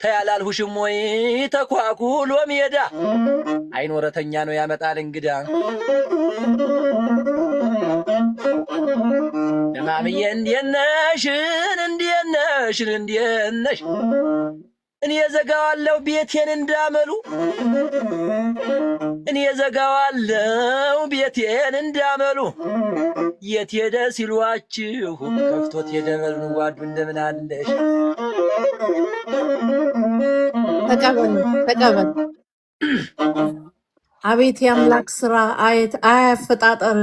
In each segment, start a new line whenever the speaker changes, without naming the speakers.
ተያላልሁሽም ወይ ተኳኩሎ ሜዳ አይኖረተኛ ነው ያመጣል እንግዳ ለማምዬ እንዴነሽ እኔ ዘጋዋለሁ ቤቴን እንዳመሉ የት ሄደ ሲሏችሁ ከፍቶት ሄደበልን ጓዱ እንደምን አለሽ
ተቀበል አቤት የአምላክ ስራ አያፈጣጠር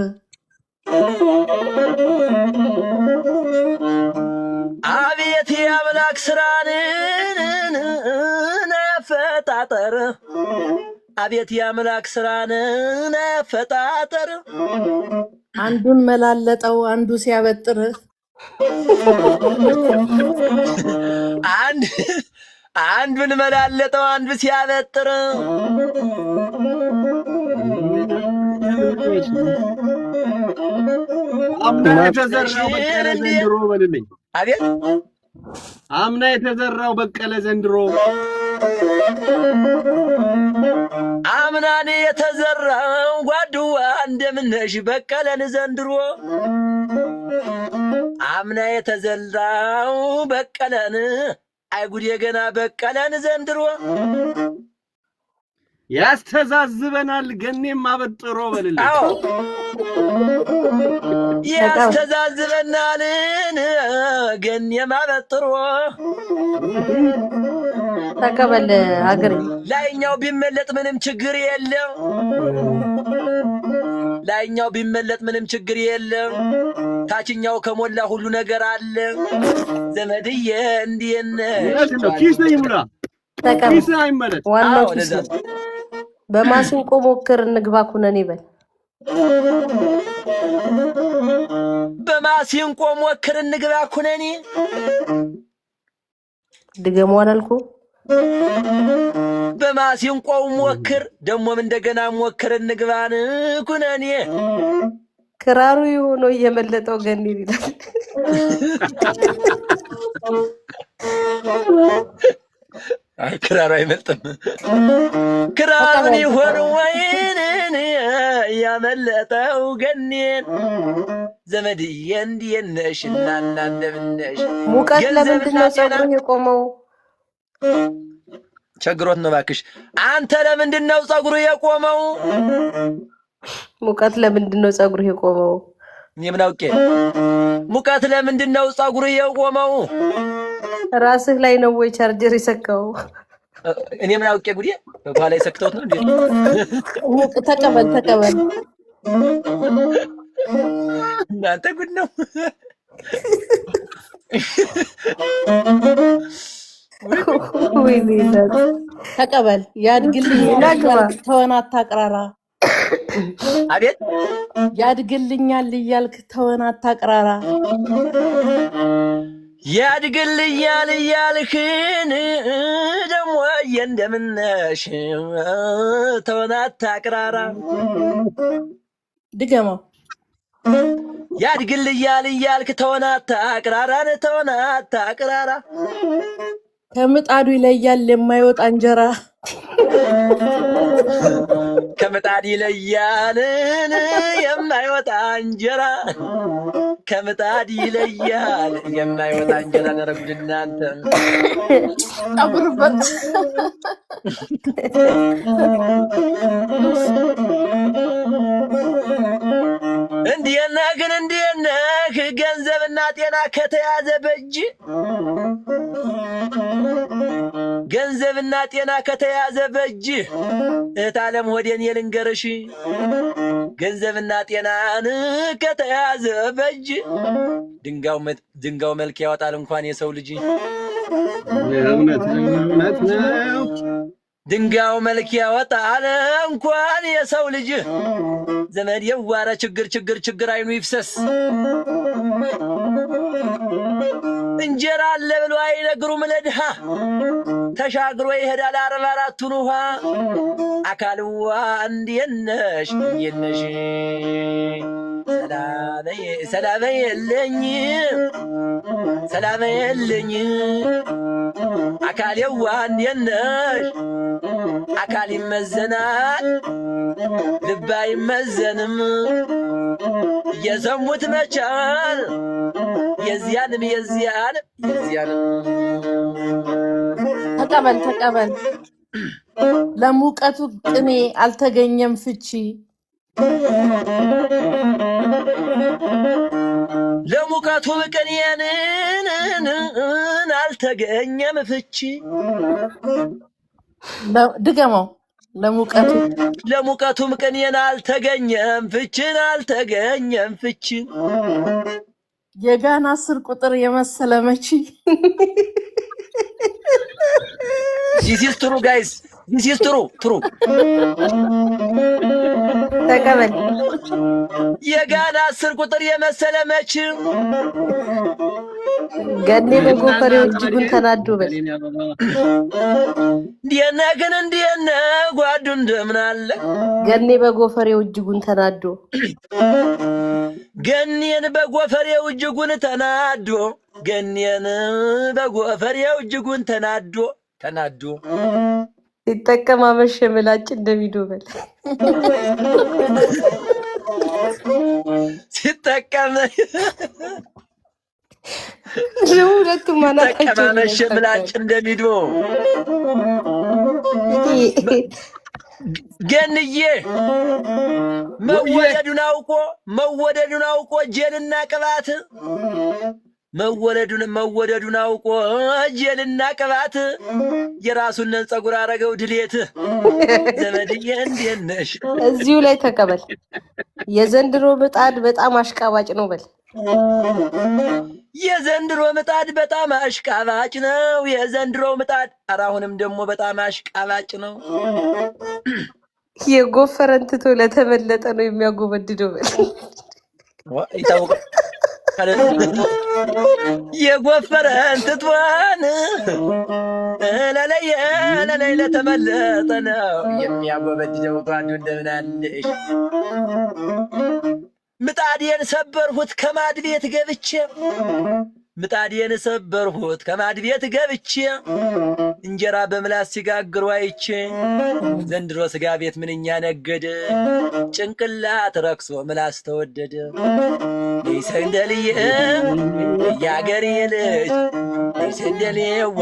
አቤት የአምላክ ስራን አፈጣጠር
አንዱን መላለጠው አንዱ ሲያበጥር
አንዱን መላለጠው አንዱ ሲያበጥር
አምና የተዘራው በቀለ ዘንድሮ
አምናን የተዘራው ጓድዋ እንደምነሽ በቀለን ዘንድሮ አምና የተዘራው በቀለን አይጉድ የገና በቀለን ዘንድሮ
ያስተዛዝበናል ገኔም አበጥሮ በልልኝ
አዎ ያስተዛዝበናል ገኔም አበጥሮ
ተቀበል አገሬ
ላይኛው ቢመለጥ ምንም ችግር የለም ታችኛው ከሞላ ሁሉ ነገር አለ ዘመድዬ እንዴነ
ኪስ ይሙላ ኪስ አይመለጥ
ዋናው ኪስ በማሲንቆ ሞክር እንግባ ኩነኔ በል
በማሲንቆ ሞክር እንግባ ኩነኔ
ድገሙ አላልኩ
በማሲንቆ ሞክር ደሞም እንደገና ሞክር እንግባን ኩነኔ
ክራሩ ይሆኖ እየመለጠው ገኔ ይላል
አይ ክራሩ አይመልጥም ክራሩን ይሆን ወይን ያመለጠው ገኔን ዘመድዬ እንዴነሽ እናና እንደምነሽ
ሙቀት ለምንድነው ጸጉርህ የቆመው
ቸግሮት ነው ባክሽ አንተ ለምንድነው ጸጉርህ የቆመው
ሙቀት ለምንድነው ጸጉርህ የቆመው
ምን አውቄ ሙቀት ለምንድነው ጸጉርህ የቆመው
ራስህ ላይ ነው ወይ ቻርጀር ይሰካው
እኔ ምን አውቄ ጉዴ በኋላ ይሰክተውት ነው እንዴ
ተቀበል
እናንተ ጉድ ነው
ተቀበል ያድግልኛል ተወናታ አቅራራ
አቤት
ያድግልኛል እያልክ ተወናታ አቅራራ
ያድግልኛል እያልክን ደሞ እንደምነሽ ተወናታ አቅራራ
ድገመው
ያድግልኛል እያልክ ተወናታ አቅራራ
ከምጣዱ ይለያል የማይወጣ እንጀራ
ከምጣድ ይለያል የማይወጣ እንጀራ ነረጉድ እናንተ
አብርበት
እንዴነህ ገንዘብና ጤና ከተያዘ በእጅ እህት ዓለም ሆዴን የልንገርሽ ገንዘብና ጤናን ከተያዘ በእጅ ድንጋው መልክ ያወጣል እንኳን የሰው ልጅ
እውነት ነው
ድንጋው መልክ ያወጣል እንኳን የሰው ልጅ ዘመድ የዋረ ችግር አይኑ ይፍሰስ እንጀራ አለ ብሎ አይነግሩም ለድሃ ተሻግሮ ይሄዳል 44ቱን ውሃ አካልዋ እንዴት ነሽ ሰላም የለኝ አካልዋ እንዴት ነሽ አካል ይመዘናል ልብ አይመዘንም የሰሙት መቻል የዚያንም
ተቀበል ለሙቀቱ ቅኔ አልተገኘም ፍቺ
ለሙቀቱ ቅኔን አልተገኘም ፍቺ
ድገመው
ለሙቀቱም ቅኔን አልተገኘም ፍቺ
የጋና 10 ቁጥር የመሰለ መቺ
This is true, guys. This is true.
ተቀበል
የጋና 10 ቁጥር የመሰለ መች
ገኔ በጎፈሬው እጅጉን ተናዶ በል
እንዲየነ ጓዱ እንደምን አለ
ገኔ በጎፈሬው እጅጉን ተናዶ
ገኔን በጎፈሬው እጅጉን ተናዶ
ሲጠቀም አመሸ ምላጭ እንደሚዶ በል
ሲጠቀም
ሁለቱም
ሲጠቀም አመሸ ምላጭ እንደሚዶ ገንዬ መወደዱን አውቆ ጀልና ቅባት መወደዱን አውቆ ጀልና ቅባት የራሱን ጸጉር አረገው ድሌት ዘመድዬ እንዴት ነሽ
እዚሁ ላይ ተቀበል የዘንድሮ ምጣድ በጣም አሽቃባጭ ነው በል
የዘንድሮ ምጣድ በጣም አሽቃባጭ ነው አራሁንም ደግሞ በጣም አሽቃባጭ ነው
የጎፈረን ትቶ ለተመለጠ ነው የሚያጎበድደው በል
ይታወቃል የጎፈረን ትቷን ለለየ ለተመለጠ ነው የሚያጎበድደው ጓዱ እንደምን አለሽ ምጣዴን ሰበርሁት ከማድ ቤት ገብቼ እንጀራ በምላስ ሲጋግሩ አይቼ ዘንድሮ ስጋ ቤት ምንኛ ነገደ ጭንቅላት ረክሶ ምላስ ተወደደ ይሰንደልዬ ያገሬ ልጅ ይሰንደልዬዋ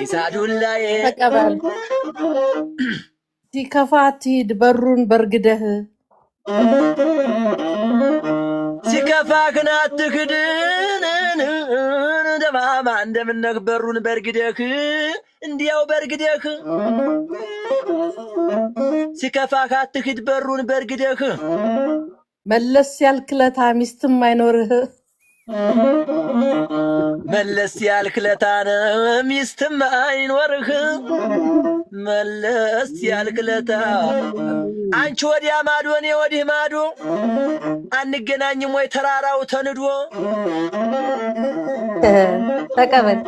ይሳዱላዬ
ተቀበል ሲከፋት ሂድ በሩን በርግደህ
ሲከፋህ አትክድን ደማማ እንደምነህ በሩን በርግደህ እንዲያው በርግደህ ሲከፋህ አትክድ በሩን በርግደህ
መለስ ያልክለታ ሚስትም አይኖርህ
መለስ ያልክለታን ሚስትም አይኖርህ መለስ ያልክለታ አንቺ ወዲያ ማዶ እኔ ወዲህ ማዶ አንገናኝም ወይ ተራራው ተንዶ
ተቀበል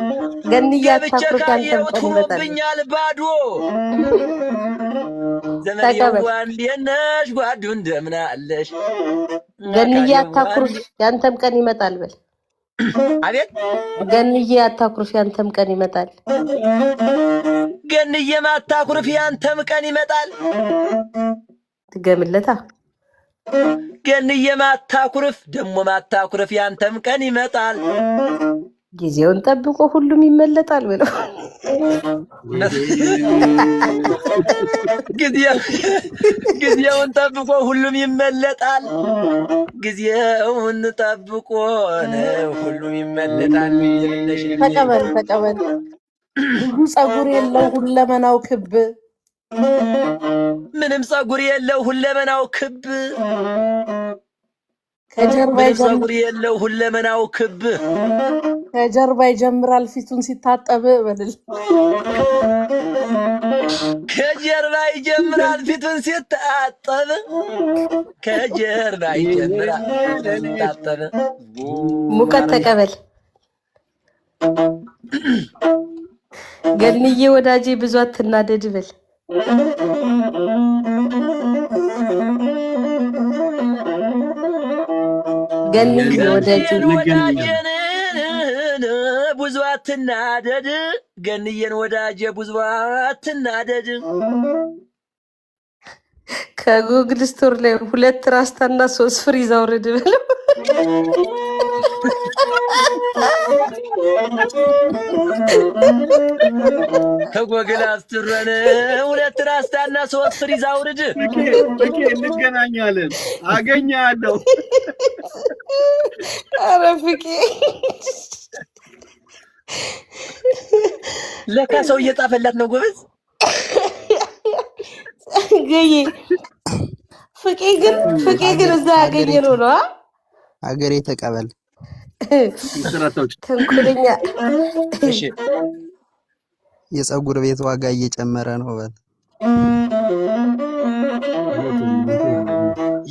ገንያ ታፍሩካን
ተንበኛል ባዶ ዘመዴው እንዴት ነሽ ጓዱ እንደምን አለሽ
ገንያ ታፍሩሽ ያንተም ቀን ይመጣል በል
አቤት
ገንያ አታኩርፍ ያንተም ቀን ይመጣል
ገንዬ ማታኩርፍ ያንተም ቀን ይመጣል
ትገምለታ
ገንዬ ማታኩርፍ ደሞ ማታኩርፍ ያንተም ቀን ይመጣል
ጊዜውን ጠብቆ ሁሉም ይመለጣል ብለው
ጊዜውን ጠብቆ ሁሉም ይመለጣል ጊዜውን ጠብቆ ሁሉም ይመለጣል
ተቀበል ብዙ ጸጉር የለው ሁለመናው ክብ
ምንም ጸጉር የለው ሁለመናው ክብ
ከጀርባ ይጀምራል ፊቱን ሲታጠብ በልል
ከጀርባ ይጀምራል ፊቱን ሲታጠብ
ሙቀት ተቀበል ገንዬ ወዳጄ ብዙ አትናደድ በል ገንዬ ወዳጄ
ብዙ አትናደድ ገንዬን ወዳጄ ብዙ አትናደድ
ከጉግል ስቶር ላይ 2 ራስታና 3 ፍሪዝ አውርድ በለው
ከጉግል አስተረነ 2 ራስታና 3 ፍሪዝ አውርድ
ኦኬ እንገናኛለን አገኛለሁ
ኧረ ፍቄ
ለካ ሰው እየጻፈላት ነው ጎበዝ
ገዬ ፍቄ ግን እዛ ያገኘ ነው
አገሬ ተቀበል
ተንኩለኛ
እሺ
የፀጉር ቤት ዋጋ እየጨመረ ነው በል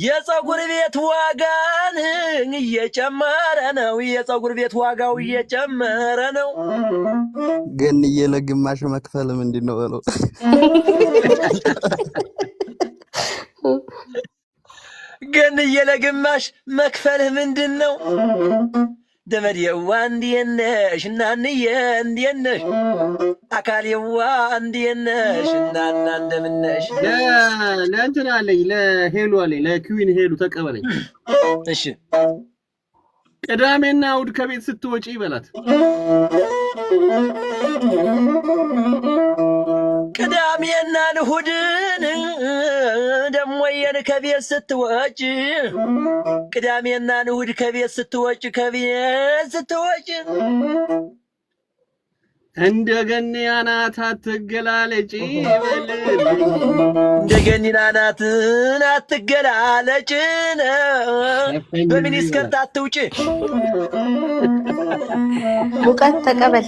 የፀጉር ቤት ዋጋን እየጨመረ ነው የፀጉር ቤት ዋጋው እየጨመረ ነው
ግን ለግማሽ መክፈል ምንድነው በለው
ግን ለግማሽ መክፈል ምንድነው ደመዲያው አንዲየነሽ እናንየ እንዲየነሽ አካልየዋ አንዲየነሽ እናና እንደምነሽ
ለእንትና አለኝ ለሄሉ አለኝ ለኩዊን ሄሉ ተቀበለኝ
እሺ
ቅዳሜና እሑድ ከቤት ስትወጪ ይበላት
ቅዳሜና እሑድን ደሞ የን ከቤት ስትወጪ ቅዳሜና እሑድ ከቤት ስትወጪ
እንደገኒ አናት አትገላለጪ
እንደገኒ አናትን አትገላለጪ በሚኒስከርት አትውጪ
ሙቀት ተቀበል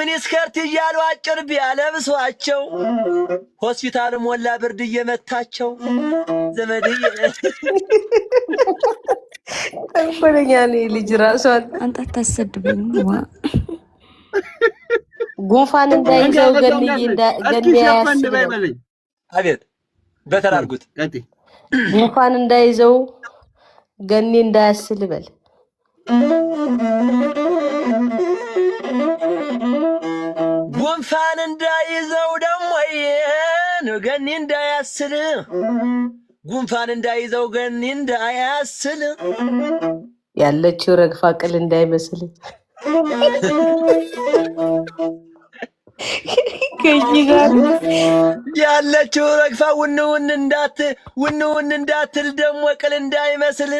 ሚኒስከርት እያሉ አጭር ቢያለብሷቸው ሆስፒታል ሞላ ብርድ እየመታቸው ዘመድዬ
ተንኮለኛ ነው ልጅ ራሷን
አንተ አታሰድበኝ
ጉንፋን እንዳይዘው ገንዬ
አቤት በተራርጉት
ጉንፋን እንዳይዘው ገንዬ እንዳያስል በል
ጉንፋን እንዳይዘው ደሞ ገንዬ እንዳያስል ጉንፋን እንዳይዘው ገንዬ እንዳያስል
ያለችው ረግፋ ቅል እንዳይመስል ከጂጋር
ያለችው ረግፋ ውንውን እንዳትል ደሞ ቅል እንዳይመስል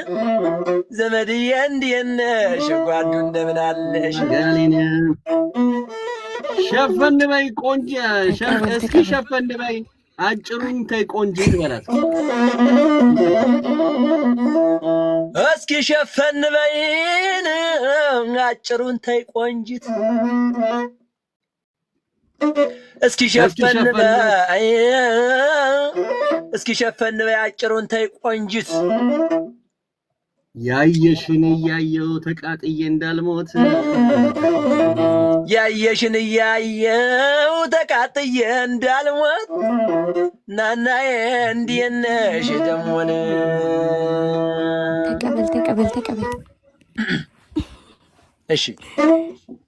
ዘመድዬ እንዴነሽ ጓዱ እንደምን አለሽ
ጋሊና ሸፈን በይ ቆንጆ እስኪ ሸፈን በይ አጭሩን ተይ ቆንጆ ይበላት
እስኪ ሸፈን በይን አጭሩን ተይ ቆንጂት እስኪ ሸፈን በይ አጭሩን ተይ ቆንጂት
ያየሽን እያየው ተቃጥዬ እንዳልሞት
ያየሽን እያየው ተቃጥዬ እንዳልሞት ናናዬ እንዴነሽ ደሞን
ተቀበል
እሺ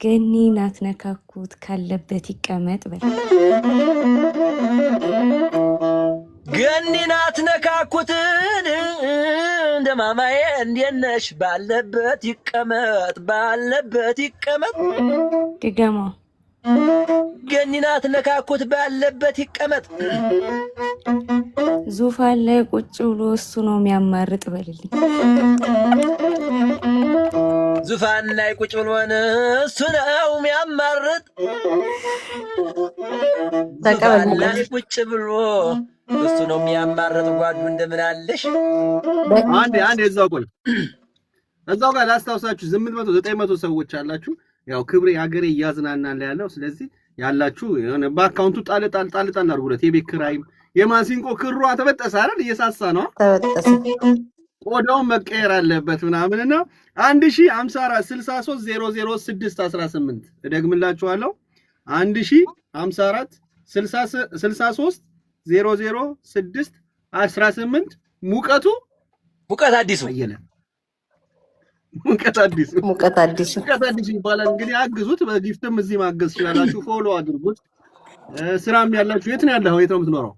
ገኒ ናት ነካኩት ካለበት ይቀመጥ በል
ገኒ ናት ነካኩትን እንደማማዬ እንዴነሽ ባለበት ይቀመጥ
ድገማ
ገኒ ናት ነካኩት ባለበት ይቀመጥ
ዙፋን ላይ ቁጭ ብሎ እሱ ነው የሚያማርጥ በልልኝ
ዙፋን ላይ ቁጭ ብሎ እሱ ነው የሚያማርጥ ዙፋን ላይ ቁጭ ብሎ እሱ ነው የሚያማርጥ ጓዱ እንደምን አለሽ
አንዴ እዛው ጋር ላስታውሳችሁ 800 900 ሰዎች አላችሁ ያው ክብሬ ሀገሬ ያዝናናል ያለው ስለዚህ ያላችሁ የሆነ በአካውንቱ ጣልጣል አድርጉለት የቤት ኪራይም የማሲንቆ ክሯ ተበጠሰ አይደል እየሳሳ ነው
ተበጠሰ
ቆዳው መቀየር አለበት ምናምንና 1054 63 006 18 እደግምላችኋለሁ 1054 63 006 18 ሙቀት
አዲሱ
ሙቀት አዲሱ
ይባላል። እንግዲህ አግዙት። በጊፍትም እዚህ ማገዝ ይችላልላችሁ። ፎሎ አድርጉት። ስራም ያላችሁ የት ነው ያለው? የት ነው የምትኖረው?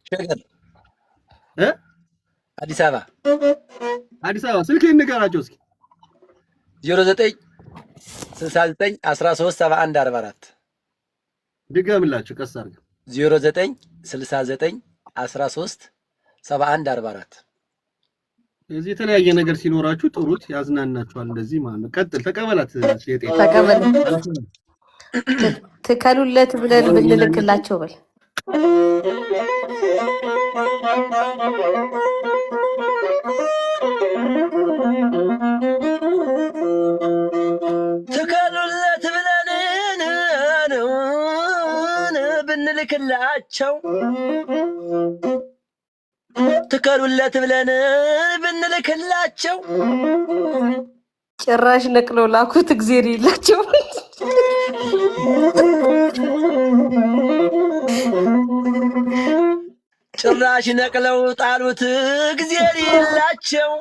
ሸገር አዲስ አበባ።
ስልክህን ንገራቸው እስኪ።
09 69 13 71 44
ድገምላችሁ ቀስ አድርገው።
09 69 13 71 44
እዚህ የተለያየ ነገር ሲኖራችሁ ጥሩት፣ ያዝናናችኋል። እንደዚህ ማለት ነው። ቀጥል፣ ተቀበላት። ሸጤ
ተቀበል። ትከሉለት ብለን ብንልክላቸው በል
ትከሉለት ብለን ብንልክላቸው ትከሉለት ብለን ብንልክላቸው
ጭራሽ ነቅለው ላኩት። እግዚአብሔር ይላቸው።
ጭራሽ ነቅለው ጣሉት። እግዚአብሔር ይላቸው።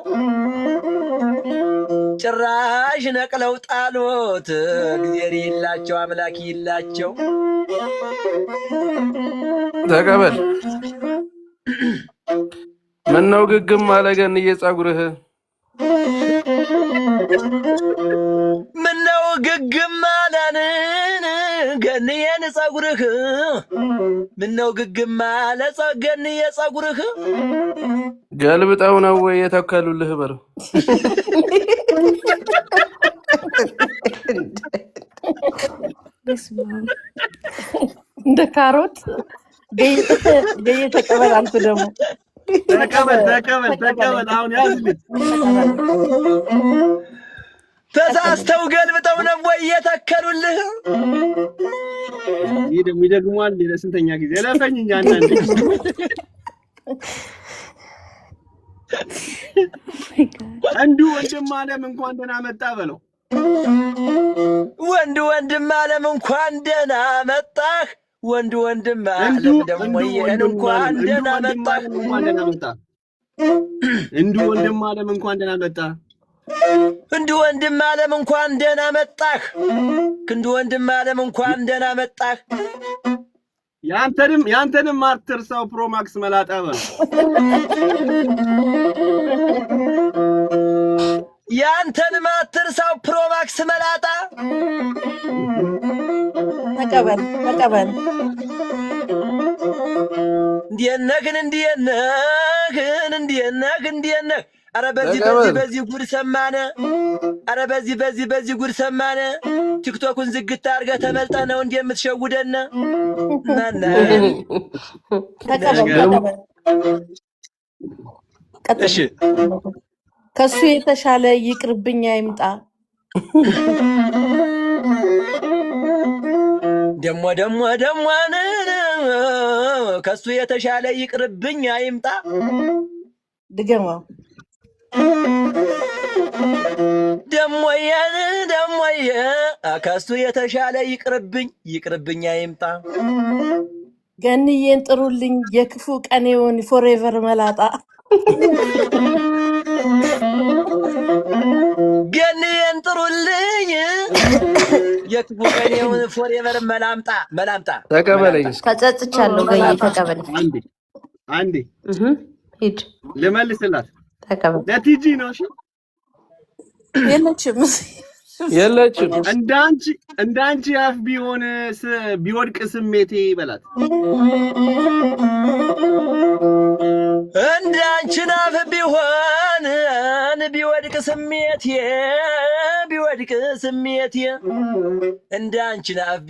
ጭራሽ ነቅለው ጣሉት። እግዚአብሔር ይላቸው። አምላክ ይላቸው።
ተቀበል። ምነው ግግም አለ ገንዬ ጸጉርህ?
ምነው ግግም አለን ገንዬን ጸጉርህ? ምነው ግግም አለ ገንዬ ጸጉርህ?
ገልብጠው ነው ወይ የተከሉልህ በለው።
እንደ ካሮት ገየ ተቀበል። አንተ ደግሞ
ተቀበል። አሁን ያዝልኝ።
ተሳስተው ገልብጠው ነው ወይ የተከሉልህ?
ይደግሟል። ለስንተኛ ጊዜ ለፈኝኛ አንተ አንዱ ወንድም አለም እንኳን ደህና መጣ በለው።
ወንድም አለም እንኳን ደህና መጣህ። ወንድም አለም ደግሞ ይሄን እንኳን ደህና መጣህ።
እንዱ ወንድም አለም እንኳን ደህና መጣ።
እንዱ ወንድም አለም እንኳን ደህና መጣህ። ክንዱ ወንድም አለም እንኳን ደህና መጣህ።
ያንተንም አትርሳው። ፕሮማክስ መላጣ በለው።
ያንተንም አትርሳው። ፕሮማክስ መላጣ
ተቀበል።
እንዲየነህ አረ በዚህ ጉድ ሰማነ። አረ በዚህ ጉድ ሰማነ። ቲክቶኩን ዝግታ አድርገህ ተመልጠህ ነው እንዴ የምትሸውደነ? እሺ
ከሱ የተሻለ ይቅርብኛ ይምጣ።
ደሞ ከሱ የተሻለ ይቅርብኛ ይምጣ።
ድገማው።
ደሞየ ከሱ የተሻለ ይቅርብኛ ይምጣ።
ገንዬን ጥሩልኝ የክፉ ቀኔውን ፎሬቨር መላጣ።
ገንዬን ጥሩልኝ የክፉ ቀኔውን ፎሬቨር መላምጣ።
ተቀበለኝ።
ተጸጽቻለሁ። ገንዬ ተቀበለኝ።
አንዴ
ሂድ
ልመልስላት።
ተቀበል።
ለቲጂ ነው። እሺ
የለችም።
እንዳንቺ አፍ ቢወድቅ ስሜቴ በላት።
እንዳንቺ አፍ ቢወድቅ ስሜቴ እንዳንቺ አፍ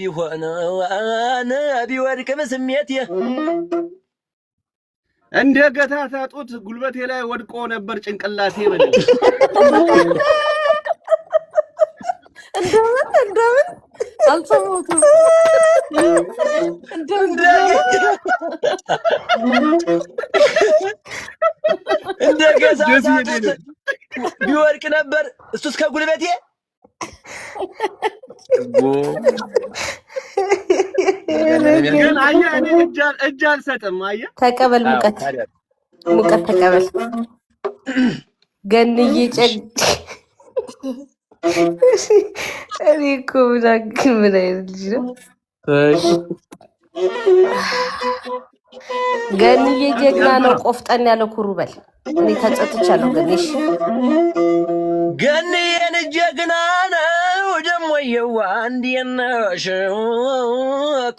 ቢወድቅም ስሜቴ
እንደ ገታታ ጡት ጉልበቴ ላይ ወድቆ ነበር ጭንቅላቴ በለኝ።
እንደምን አልሰማሁትም።
እንደ ቢገዛዛቱት ቢወርቅ ነበር እሱ እስከ ጉልበቴ
ግን አየህ እኔ እጅ አልሰጥም አየህ
ተቀበል ሙቀት ተቀበል ገንዬ እኔ እኮ ምን አይነት ልጅ ነው ገንዬ ጀግና ነው ቆፍጠን ያለ ኩሩ በል እኔ ተጸጥቻለሁ ገንሽ
ገንዬን ጀግና ነው ደሞ የዋ እንዲነሽ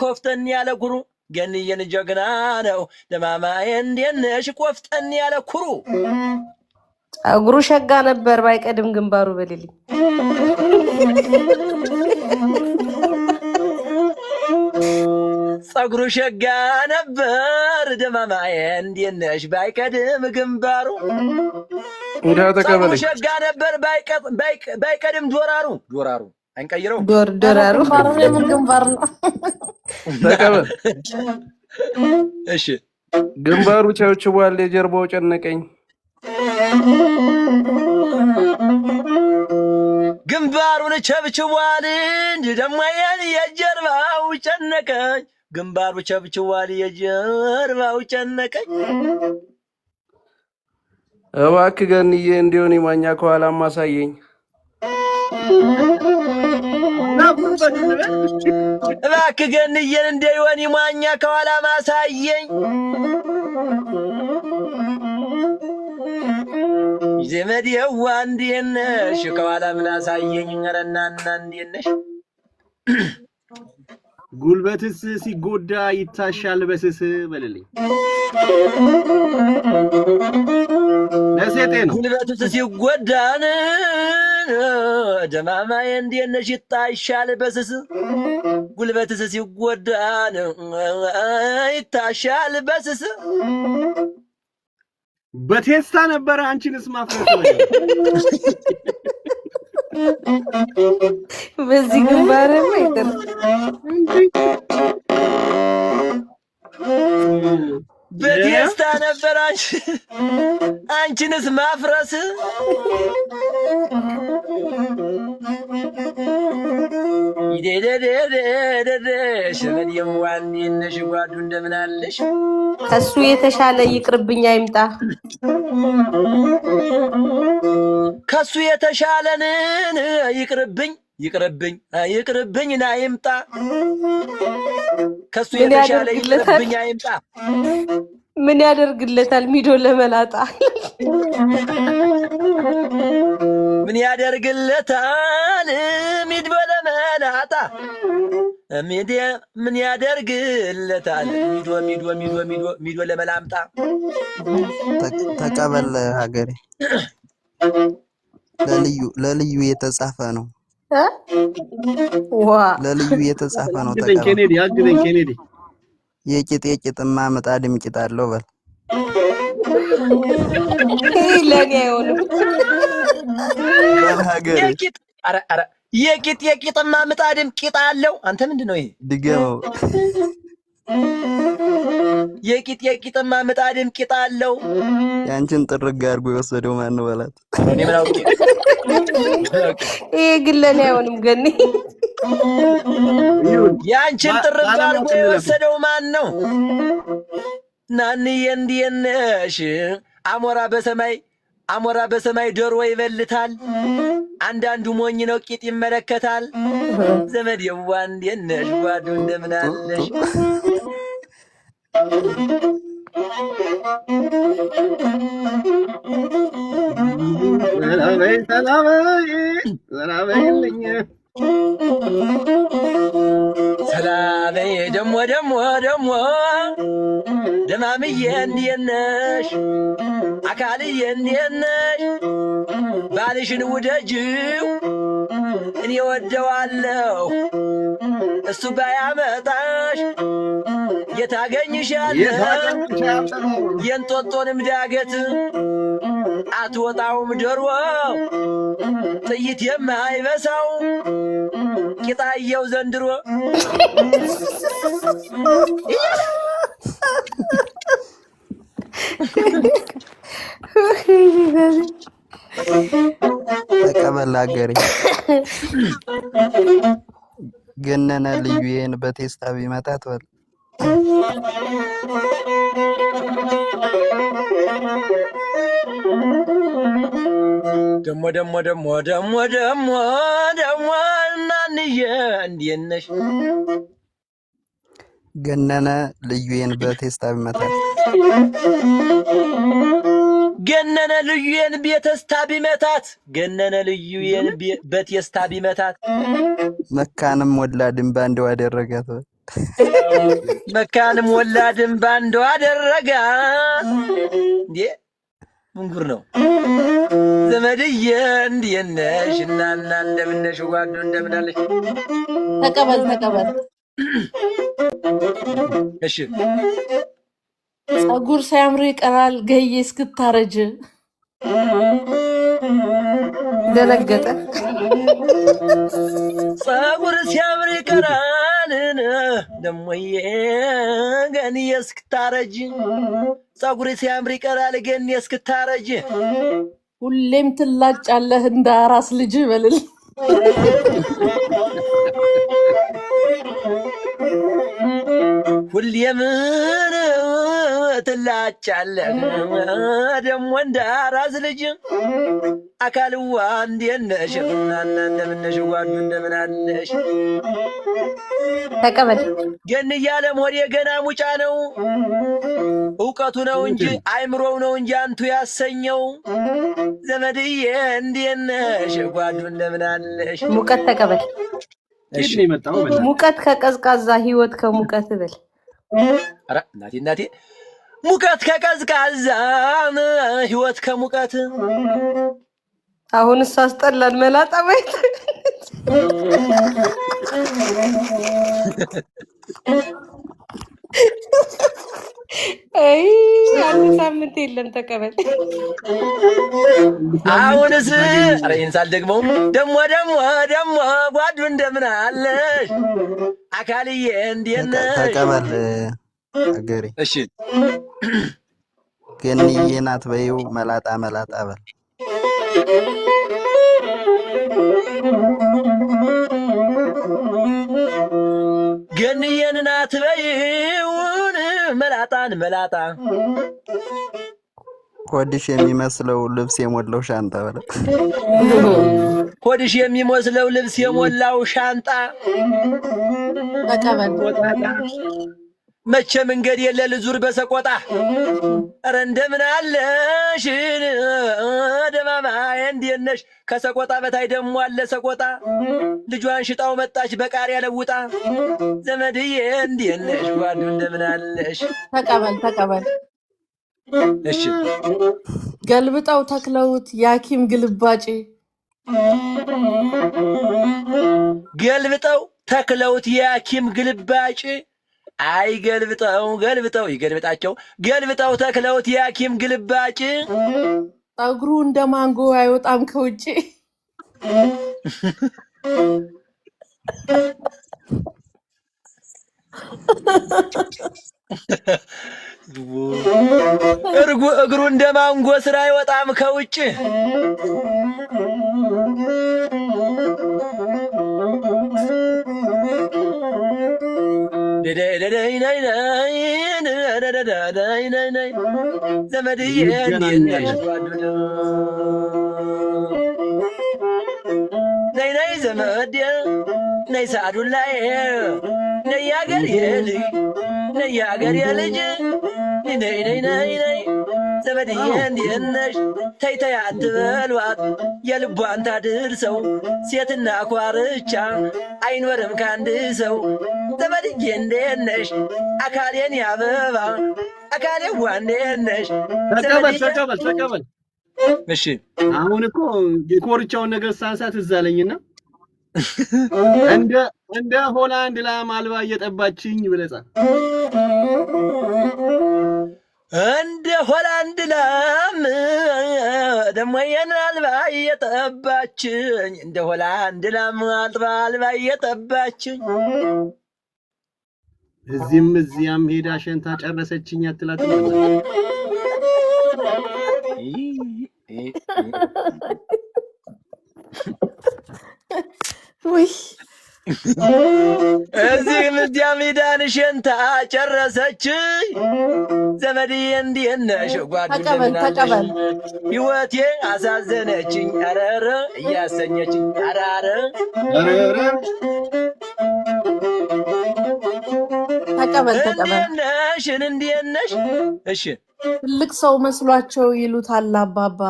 ኮፍጠን ያለ ኩሩ ገንዬን ጀግና ነው ደማማዬ እንዲነሽ ኮፍጠን ያለ ኩሩ
ጸጉሩ ሸጋ ነበር ባይቀድም ግንባሩ በልልኝ
ጸጉሩ ሸጋ ነበር ደማማዬ እንዲነሽ ባይቀድም ግንባሩ ጸጉሩ ሸጋ ነበር ባይቀድም ዶራሩ አንቀይረው
ዶራሩ
ምን ግንባር ነው
ተቀበል
እሺ
ግንባሩ ቸብችቧል የጀርባው ጨነቀኝ
ግንባሩን ቸብችቧል ደሞ የጀርባው ጨነቀኝ ግንባሩ ቸብችቧል የጀርባው ጨነቀኝ
እባክህ ገንዬ እንዲሆን ይማኛ ከኋላ ማሳየኝ
እባክህ ገንዬን እንዲሆን ይማኛ ከኋላ ማሳየኝ ዘመዴዋ እንዴት ነሽ ከኋላ ምን አሳየኝ ረናና እንዴት ነሽ
ጉልበትስ ሲጎዳ ይታሻል በስስ በልልኝ ለሴቴ ነው
ጉልበትስ ሲጎዳን ደማማዬ እንዴት ነሽ ይታሻል በስስ ጉልበትስ ሲጎዳን ይታሻል በስስ
በቴስታ ነበር አንቺንስ ማፍረስ ነው
በዚህ ግንባር ማይተር
በቴስታ ነበር አንቺንስ ማፍረስ ሸመዲም ዋንዲነሽ ጓዱ እንደምን አለሽ
ከሱ የተሻለ ይቅርብኝ አይምጣ
ከሱ የተሻለንን ይቅርብኝ ና ይምጣ ከሱ የተሻለ ይቅርብኝ አይምጣ
ምን ያደርግለታል ሚዶ ለመላጣ
ምን ያደርግለታል ሚዶ ለመላጣ ምን ያደርግለታል ሚዶ ለመላምጣ
ተቀበል ሀገሬ ለልዩ የተጻፈ ነው
ዋ
ለልዩ የተጻፈ ነው ተቀበል
ኬኔዲ አግደኝ ኬኔዲ
የቂጥማ ምጣድም ቂጥ አለው በል
ለኔ አይሆንም
ሀገሬ
የቂጥማ ምጣድም ቂጥ አለው አንተ ምንድነው ይሄ
ድገመው
የቂጥማ ምጣድም ቂጥ አለው
ያንቺን ጥርግ አድርጎ የወሰደው ማን ነው በላት
እኔ ምን አውቄ
ይሄ ግን ለኔ አይሆንም ገኒ
ያንቺን ጥርግ አድርጎ የወሰደው ማን ነው ናንዬ እንዴት ነሽ አሞራ በሰማይ ዶሮ ይበልታል አንዳንዱ ሞኝ ነው ቂጥ ይመለከታል ዘመዴዋ እንዴት ነሽ ጓዱ እንደምን አለሽ ሰላሜ ደሞ ደማምዬ እንዴት ነሽ አካልዬ እንዴት ነሽ ባልሽን ውደጂው እኔ ወደዋለሁ እሱ ባያመጣሽ የታገኝሻለሁ የእንጦጦንም ዳገት አትወጣውም ዶሮ ጥይት የማይበሳው ቂጣየው ዘንድሮ
ተቀበል አገሬ ገነነ ልዩዬን በቴስታ ቢመታት በል
ደሞ እናንዬ እንዴት ነሽ
ገነነ ልዩዬን በቴስታ ቢመታት
ገነነ ልዩዬን በቴስታ ቢመታት ገነነ ልዩዬን በቴስታ ቢመታት
መካንም ወላድም ባንደው አደረጋት
መካንም ወላድም ባንደው አደረጋት እንዴ ምንጉር ነው ዘመድዬ እንዴት ነሽ እናና እንደምነሽ ጓዱ እንደምናለሽ
ተቀበል
እሺ
ጸጉር ሲያምር ይቀራል ገዬ እስክታረጅ ደነገጠ
ጸጉር ሲያምር ይቀራል ደሞዬ ገንዬ እስክታረጅ ጸጉር ሲያምር ይቀራል ገንዬ እስክታረጅ
ሁሌም ትላጫለህ እንደ አራስ ልጅ በልል
ሁሌም ትላጫለህ ደሞ እንደ አራስ ልጅ አካልዋ እንዴት ነሽ እናና እንደምነሽ ጓዱ እንደምን አለሽ
ተቀበል
ገንዬ ዓለም ሆዴ ገና ሙጫ ነው እውቀቱ ነው እንጂ አይምሮው ነው እንጂ አንቱ ያሰኘው ዘመድዬ እንዴት ነሽ ጓዱ እንደምን አለሽ
ሙቀት ተቀበል
እሺ መጣው
ሙቀት ከቀዝቃዛ ህይወት ከሙቀት በል
አረ እናቴ ሙቀት ከቀዝቃዛ ህይወት ከሙቀት
አሁንስ አስጠላን መላጣ ባይት አይ አንድ ሳምንት የለም ተቀበል
አሁንስ አረ ይንሳል ደግሞ ጓዱ እንደምን አለሽ አካልዬ እንዴት ነሽ
ተቀበል አገሬ
እሺ
ገንዬ ናት በይው መላጣ በል
ገንዬን ናት በይውን መላጣ
ኮዲሽ የሚመስለው ልብስ የሞላው ሻንጣ በለ
ኮዲሽ የሚመስለው ልብስ የሞላው ሻንጣ
ተቀበል
መቼ መንገድ የለ ልዙር በሰቆጣ አረ እንደምን አለሽ ደማማዬ እንዴት ነሽ ከሰቆጣ በታይ ደሞ አለ ሰቆጣ ልጇን ሽጣው መጣች በቃሪያ ለውጣ ዘመድዬ እንዴት ነሽ ጓዱ እንደምን አለሽ
ተቀበል
እሺ
ገልብጠው ተክለውት ያኪም ግልባጭ
ገልብጠው ተክለውት ያኪም ግልባጭ አይ ገልብጠው ይገልብጣቸው ገልብጠው ተክለውት ያኪም ግልባጭ
ጸጉሩ እንደ ማንጎ አይወጣም ከውጪ
እግሩ እንደ ማንጎ ስራ አይወጣም ከውጪ ዘመድዬ ነይ ዘመዴ ነይ ሳዱላዬ ነይ ያገሬ ልጅ ነይ ዘመድዬ እንዴት ነሽ ተይ አትበሏት የልቧን ታድርሰው ሴትና ኳርቻ አይኖርም ከአንድ ሰው ዘመድዬ እንዴት ነሽ አካሌን ያበባ አካሌዋ እንዴት ነሽ
ተቀበል
እሺ
አሁን እኮ የኮርቻውን ነገር ሳንሳት እዛለኝና እንደ ሆላንድ ላም አልባ እየጠባችኝ ብለጻ
እንደ ሆላንድ ላም ደሞ የናልባ እየጠባችኝ እንደ ሆላንድ ላም አልባ እየጠባችኝ
እዚያም ሄዳ ሸንታ ጨረሰችኝ አትላትም
ውይ
እዚህ ምድያ ሚዳን ሸንታ ጨረሰች ዘመድዬ እንዴት ነሽ ጓዱ
ተቀበል
ህይወቴ አሳዘነችኝ አረረ እያሰኘችኝ አራረ
ተቀበል
እንዴት ነሽ እሺ
ትልቅ ሰው መስሏቸው ይሉታል አባባ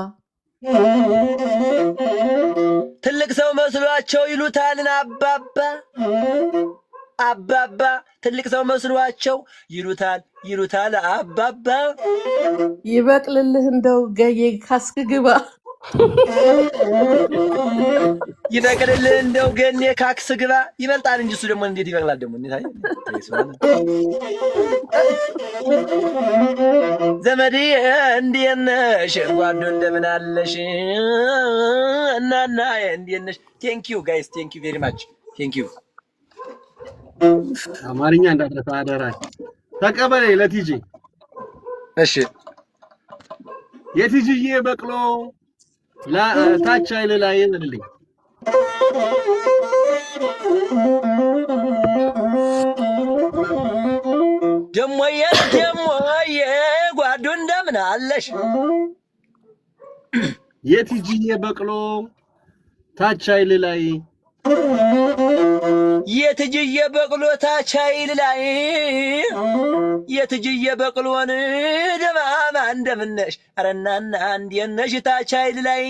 ትልቅ ሰው መስሏቸው ይሉታልን አባባ ትልቅ ሰው መስሏቸው ይሉታል አባባ
ይበቅልልህ እንደው ገዬ ካስክ ግባ
ይበቅልልህ እንደው ገኔ ካክስ ግባ ይበልጣል እንጂ እሱ ደግሞ እንዴት ይበቅላል ደግሞ እንዴት አይ ዘመድዬ እንዴት ነሽ ጓዱ እንደምን አለሽ እናና እንዴት ነሽ ቴንክ ዩ ጋይስ ቴንክ ዩ ቬሪ ማች ቴንክ ዩ
አማርኛ እንዳትረሳ አደራ ተቀበለ ለቲጂ
እሺ
የቲጂዬ በቅሎ ታች አይል ላይ ይዘልልኝ
ደሞዬ ጓዱ እንደምን አለሽ
የቲጂዬ በቅሎ ታች አይል ላይ
የትጅዬ በቅሎ ታች አይል ላይ የትጅዬ በቅሎን ደማማ እንደምነሽ አረናና እንዴት ነሽ ታች አይል ላይ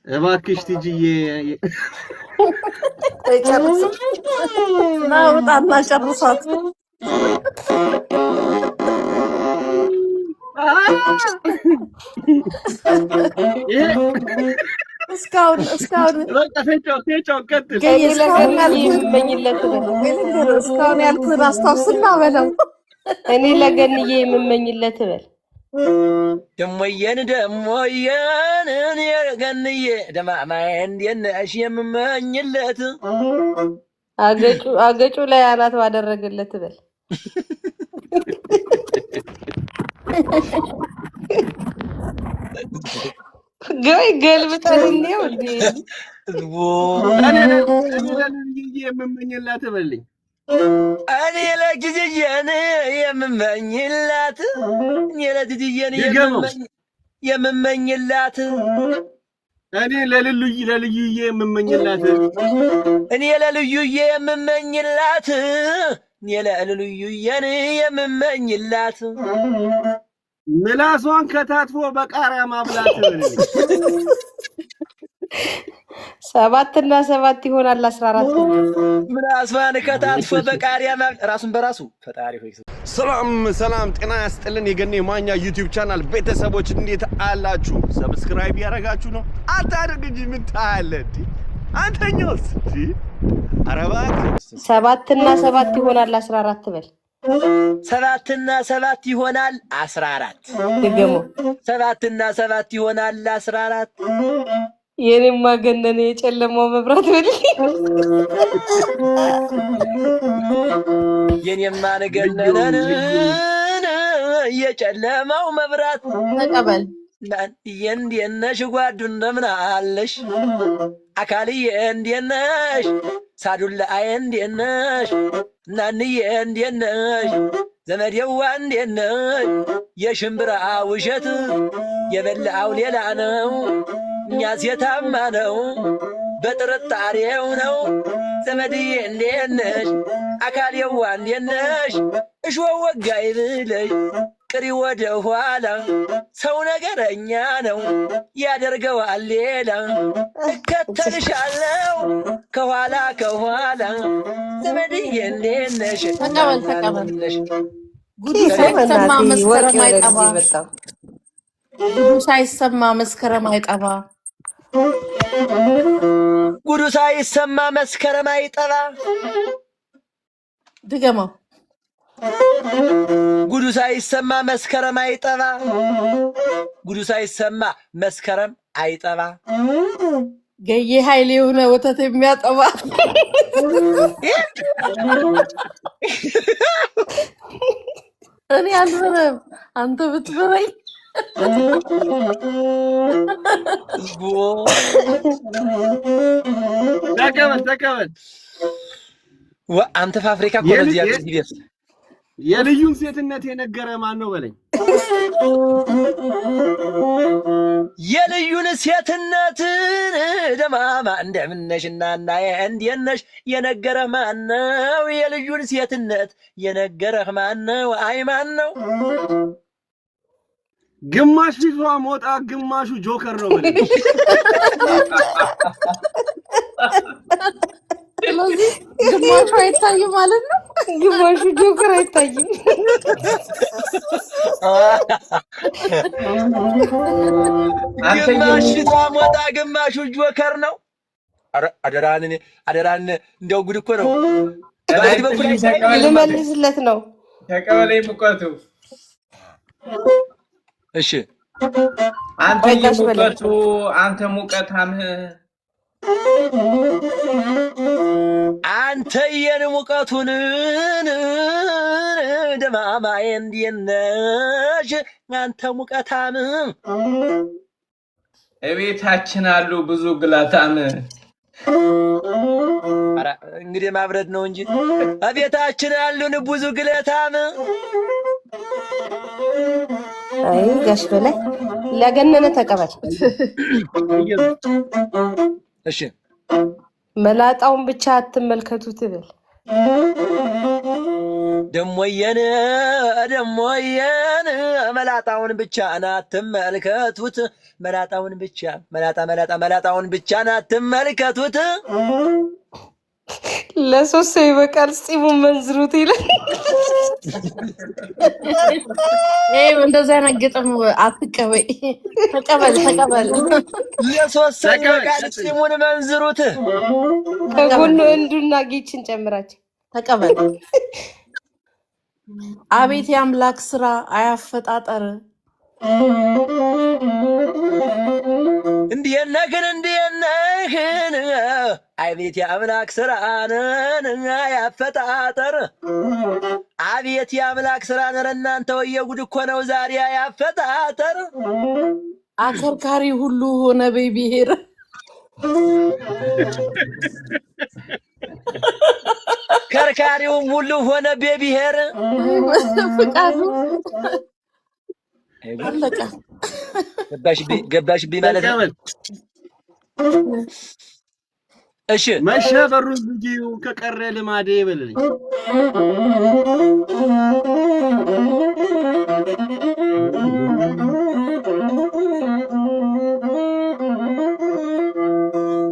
እባክሽ ቲጂዬ
ጨርስ ናውጣና ጨርሳት እስካሁን
በቃ ተጫው ቀጥል
እስካሁን ያልኩህን አስታውስና በለው
እኔ ለገንዬ የምመኝለት በል
ደሞዬን እኔ ገንዬ ደማማዬ እንዴት ነሽ የምመኝለት
አገጩ ላይ አናት ባደረገለት በል ገይ ገልብጠን ነው እንዴ
የምመኝላት በልኝ
እኔ ለጊዜዬን የምመኝላት እኔ ለጊዜዬን የምመኝላት
እኔ ለልዩዬ የምመኝላት
እኔ ለልዩዬ የምመኝላት እኔ ለልዩዬን የምመኝላት
ምላሷን ከታትፎ በቃሪያ ማብላት
ሰባትና ሰባት ይሆናል 14
ምላሷን ከታትፎ በቃሪያ ራሱን በራሱ ፈጣሪ ሆይ
ሰላም ጤና ያስጥልን የገኔ ማኛ ዩቲዩብ ቻናል ቤተሰቦች እንዴት አላችሁ ሰብስክራይብ ያረጋችሁ ነው አታድርግ እንጂ ምን ታያለህ አንተኛውስ አረባ
ሰባትና ሰባት ይሆናል 14 በል
ሰባትና ሰባት ይሆናል 14
ድገሞ
ሰባትና ሰባት ይሆናል 14
የኔማ ገነነ የጨለማው መብራት በል
የኔማ ነገነነ የጨለማው መብራት
ተቀበል
እንዴት ነሽ ጓዱ እንደምን አለሽ አካልዬ እንዴት ነሽ ሳዱላዬ እንዴት ነሽ እናንዬ እንዴት ነሽ ዘመዴዋ እንዴት ነሽ የሽምብራ ውሸት የበላው ሌላ ነው እኛስ የታማ ነው በጥርጣሬው ነው ዘመድዬ እንዴት ነሽ አካልየዋ እንዴት ነሽ እሾህ ወጋይ ብለሽ ቅሪ ወደ ኋላ ሰው ነገረኛ ነው ያደርገዋል ሌላ እከተልሻለሁ ከኋላ ዘመድዬ እንዴት ነሽ
ተቀበል ጉዱ ሳይሰማ መስከረም አይጠባ ጉዱ ሳይሰማ መስከረም አይጠባ
ጉዱ ሳይሰማ መስከረም አይጠባ
ድገመው
ጉዱ ሳይሰማ መስከረም አይጠባ ጉዱ ሳይሰማ መስከረም አይጠባ
ገዬ ኃይል የሆነ ወተት የሚያጠባ እኔ አልበረም አንተ ብትበረኝ
ተቀበል
አንተ ፋብሪካ እኮ በዚህ ያለ ዲቪስ
የልዩን ሴትነት የነገረ ማን ነው በለኝ።
የልዩን ሴትነትን ደማማ እንደምነሽና እንዴነሽ የነገረ ማን ነው? የልዩን ሴትነት የነገረህ ማን ነው? አይ ማን ነው?
ግማሽ ፊቷ ሞጣ ግማሹ ጆከር ነው በለኝ።
ስለዚህ ግማሹ አይታይም ማለት ነው። ግማሹ ጆከር አይታይም።
ግማሽ ፊቷ ሞጣ ግማሹ ጆከር ነው። አደራን እንደው ጉድ እኮ ነው። ባይድ በኩል
ልመልስለት ነው።
ተቀበለኝ ሙቀቱ።
እሺ
አንተ ሙቀቱ አንተ ሙቀታም
አንተ የኔ ሙቀቱን ደማማዬ እንዴነሽ አንተ ሙቀታም
እቤታችን አሉ ብዙ ግላታም።
አራ እንግዲህ ማብረድ ነው እንጂ እቤታችን አሉን ብዙ ግለታም።
አይ ጋሽ በላይ ለገነነ ተቀበል።
እሺ
መላጣውን ብቻ አትመልከቱት ብል
ደሞየን መላጣውን ብቻ አትመልከቱት። መላጣውን ብቻ መላጣውን ብቻ አትመልከቱት።
ለሶስት ሰው ይበቃል ጺሙን መንዝሩት ይላል።
እንደዛ አይነት ግጥም አትቀበይ። ተቀበል።
ለሶስት ሰው ይበቃል ጺሙን መንዝሩት።
ከጎኑ እንዱና ጌችን ጨምራቸው
ተቀበል። አቤት የአምላክ ስራ አያፈጣጠር።
እንዲየነህን አቤት የአምላክ ስራን አያፈጣጠር። አቤት የአምላክ ስራን እናንተ ወየጉድ እኮ ነው ዛሬ አያፈጣጠር።
አከርካሪ ሁሉ ሆነ በብሔር
ከርካሪውም ሁሉ ሆነ በብሔር
ፍቃዱ አለቀ።
ገባሽብኝ ማለት ነው። እሺ
መሸበሩን ልጅው ከቀረ ልማዴ በለኝ።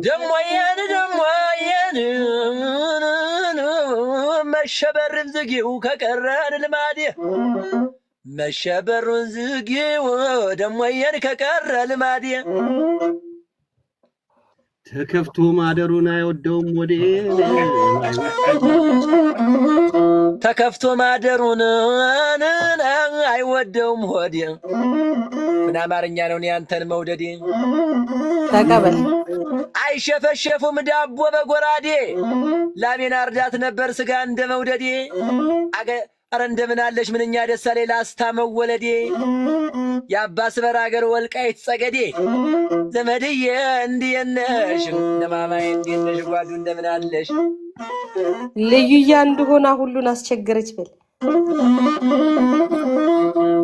ደሞየን መሸበርን ዝጊው ከቀረን ልማዴ መሸበሩን ዝጊው ደሞየን ከቀረ ልማዴ
ተከፍቶ ማደሩን አይወደውም ወዴ
ተከፍቶ ማደሩን አይወደውም ሆዴ። ምን አማርኛ ነው ያንተን መውደዴ?
ተቀበል።
አይሸፈሸፉም ዳቦ በጎራዴ ላሜን አርዳት ነበር ስጋ እንደ መውደዴ። አረ እንደምን አለሽ ምንኛ ደስ አለኝ ላስታ መወለዴ። የአባስ በራገር ወልቃይት ጸገዴ ዘመድዬ እንዴነሽ እንደማማዬ እንዴነሽ ጓዱ እንደምን አለሽ?
ልዩያ እንደሆነ ሁሉን አስቸገረች ብል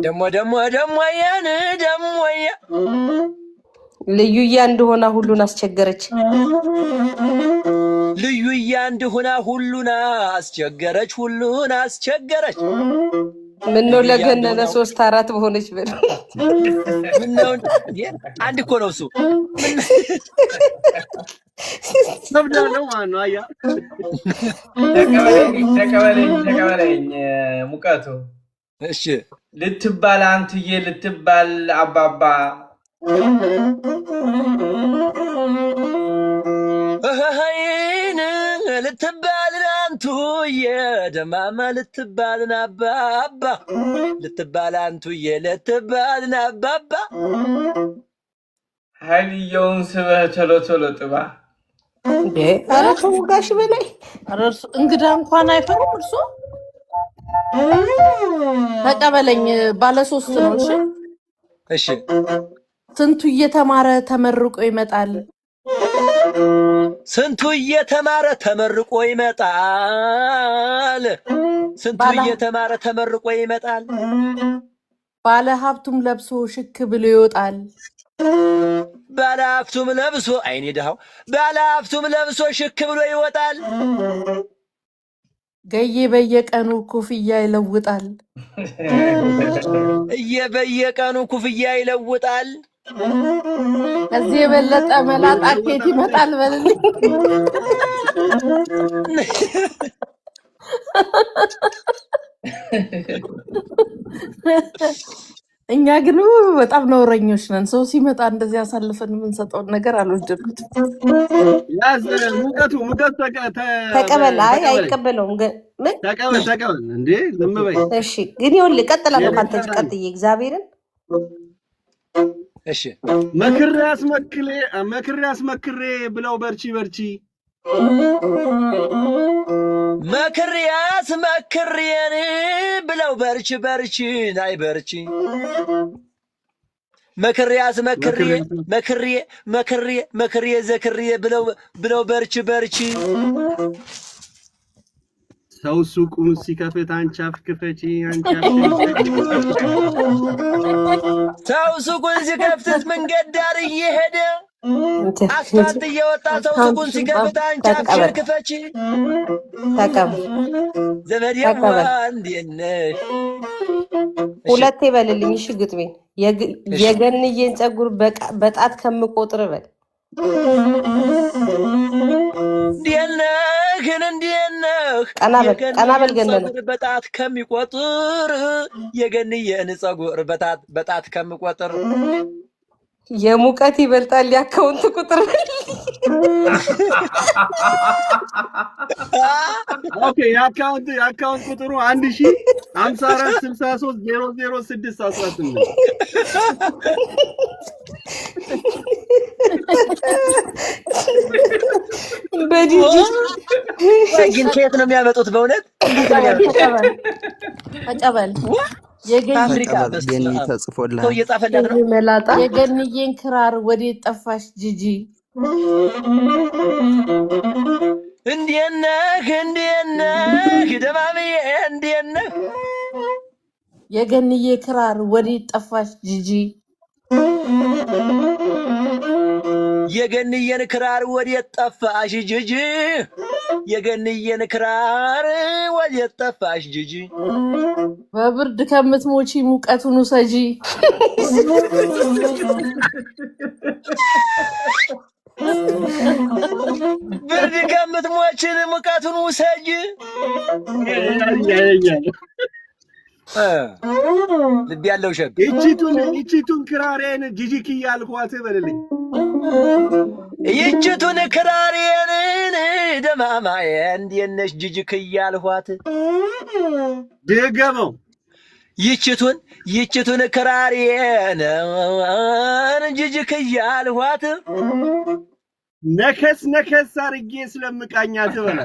ደሞየን
ልዩያ እንደሆነ ሁሉን አስቸገረች።
ልዩያ እንደሆነ ሁሉን አስቸገረች።
ምነው ለገነነ 3-4 በሆነች ብል
ምነው አንድ እኮ ነው እሱ።
ሰብዳለው ማን ነው? አያ
ተቀበለኝ ሙቀቱ።
እሺ
ልትባል አንትዬ ልትባል አባባ
ልትባል አንቱዬ ደማማ ልትባል አባባ ልትባል አንቱዬ ልትባል አባባ
ኃይልየውን ስበህ ቶሎ ጥባ።
ኧረ ተው ጋሽ በላይ
እንግዳ እንኳን አይፈሩም እርሶ። ተቀበለኝ ባለ 3 ነው። እሺ
እሺ
ስንቱ እየተማረ ተመርቆ ይመጣል።
ስንቱ እየተማረ ተመርቆ ይመጣል። ስንቱ እየተማረ ተመርቆ ይመጣል።
ባለ ሀብቱም ለብሶ ሽክ ብሎ ይወጣል።
ባለ ሀብቱም ለብሶ አይኔ ድሃው ባለ ሀብቱም ለብሶ ሽክ ብሎ ይወጣል።
ገዬ በየቀኑ ኩፍያ ይለውጣል።
በየቀኑ ኩፍያ ይለውጣል።
ከዚህ የበለጠ መላጣ ኬት ይመጣል በልልኝ። እኛ ግን በጣም ነውረኞች ነን። ሰው ሲመጣ እንደዚህ አሳልፈን የምንሰጠውን ነገር አልወደድኩትም።
ያዝ ሙቀቱ
ተቀበል። አይ አይቀበለውም። ምን
ተቀበል እንዴ ዝም በይ።
እሺ ግን ይኸውልህ እቀጥላለሁ ካንተ ቀጥዬ እግዚአብሔርን
እሺ
መክሬ አስመክሬ ብለው በርቺ
መክሬ አስመክሬን ብለው በርቺ ናይ በርቺ መክሬ ዘክሬ ብለው በርቺ
ሰው ሱቁን ሲከፍት አንቺ አፍ ክፈቺ
ሰው ሱቁን ሲከፍት መንገድ ዳር እየሄደ አስፋልት እየወጣ ሰው ሱቁን ሲከፍት አንቺ አፍሽን ክፈቺ።
ተቀበል
ዘመዴዋ እንዴት ነሽ?
ሁለቴ በልልኝ። እሺ ግጥሜን የገንዬን ፀጉር በጣት ከምቆጥር በል።
እንዴት ነህ?
ቀና በል ገነነ።
በጣት ከሚቆጥር የገንዬን ፀጉር በጣት ከምቆጥር
የሙቀት ይበልጣል የአካውንት ቁጥር።
ኦኬ የአካውንት ቁጥሩ 105463000618
በዲጂ
ግን ከየት ነው የሚያመጡት? በእውነት
ተቀበል።
ገኒ ተጽፎልሃል።
ሰው እየጻፈላት ነው።
መላጣ
የገንዬን ክራር ወዴት ጠፋሽ ጂጂ?
እንዴት ነህ ደማምዬ እንዴት ነህ?
የገንዬ ክራር ወዴት ጠፋሽ ጂጂ?
የገንዬን ክራር ወዴት ጠፋሽ ጂጂ? የገንዬን ክራር ወዴት ጠፋሽ ጂጂ?
በብርድ ከምትሞቺ ሙቀቱን ውሰጂ።
ብርድ ከምትሞችን ሙቀቱን ውሰጂ። ልብ ያለው ሸግ
ይቺቱን ክራሬን ጂጂክያ አልኳት በልልኝ።
ይቺቱን ክራሬን ደማማዬ እንዴት ነሽ ጂጂክያ አልኳት።
ደገመው
ይቺቱን ክራሬን ጂጂክያ አልኳት።
ነከስ አርጌ ስለምቃኛት በለ።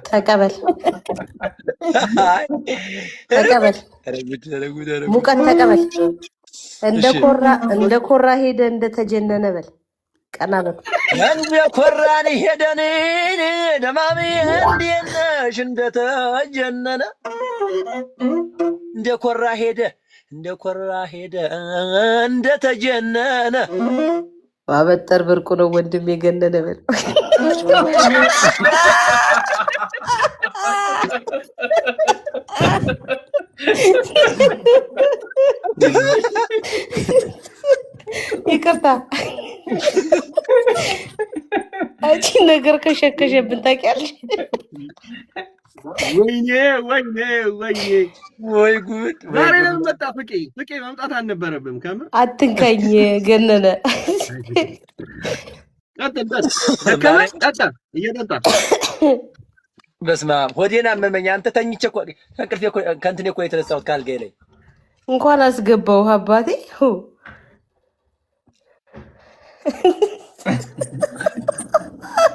ተቀበል ሙቀት ተቀበል። እንደ ኮራ ሄደ እንደተጀነነ በል። ቀና በል
እንደ ኮራን ሄደን ደማሚ እንዴት ነሽ እንደተጀነነ። እንደ ኮራ ሄደ እንደተጀነነ።
ባበጠር ብርቁ ነው ወንድም የገነነ በል። ይቅርታ አንቺ ነገር ከሸከሸብን ታውቂያለሽ።
ወይ ጉድ! ዛሬ ለምን መጣ ፍቄ መምጣት አልነበረብም። ከምር
አትንካኝ ገነነ።
ጠጣ እየጠጣ
በስመ አብ ሆዴን አመመኝ። አንተ ተኝቼ እኮ ከእንቅልፌ ከእንትኔ እኮ የተነሳሁት ካልጋዬ ላይ
እንኳን አስገባው አባቴ።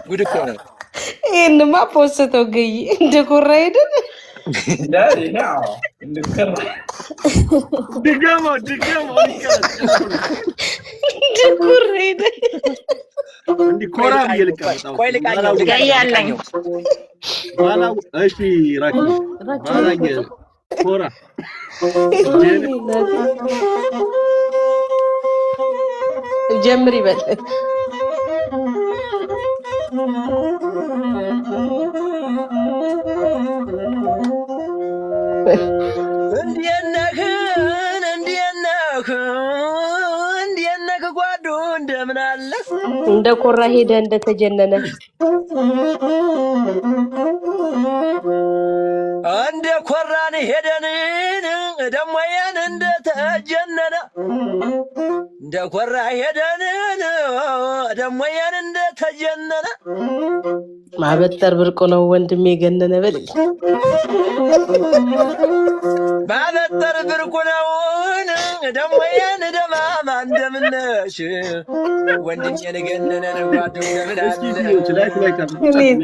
ጉድ እኮ ነው።
ይሄንማ ፖስተው ገይ እንደ ኮራ ሄደን
ድገመው
ድኩር ሄደ።
እንዲህ ኮራ ብዬ ልቀመጣው።
ቆይ ልቃኘው
ያያለኝ
ባላው እሺ ራኪ ባላየ ኮራ
ጀምር ይበል።
እንዴት ነህ ጓዱ እንደምን አለ?
እንደ ኮራ ሄደ እንደተጀነነ
እንደ ኮራን ሄደን ደሞ ያን እንደተጀነነ እንደ ኮራ ሄደን ደሞ ያን እንደተጀነነ
ማበጠር ብርቁ ነው ወንድሜ ገነነ በል።
ማበጠር ብርቁ ነው ደሞ ያን ደማማ እንደምነሽ ወንድሜ ገነነ ጓዱ እንደምን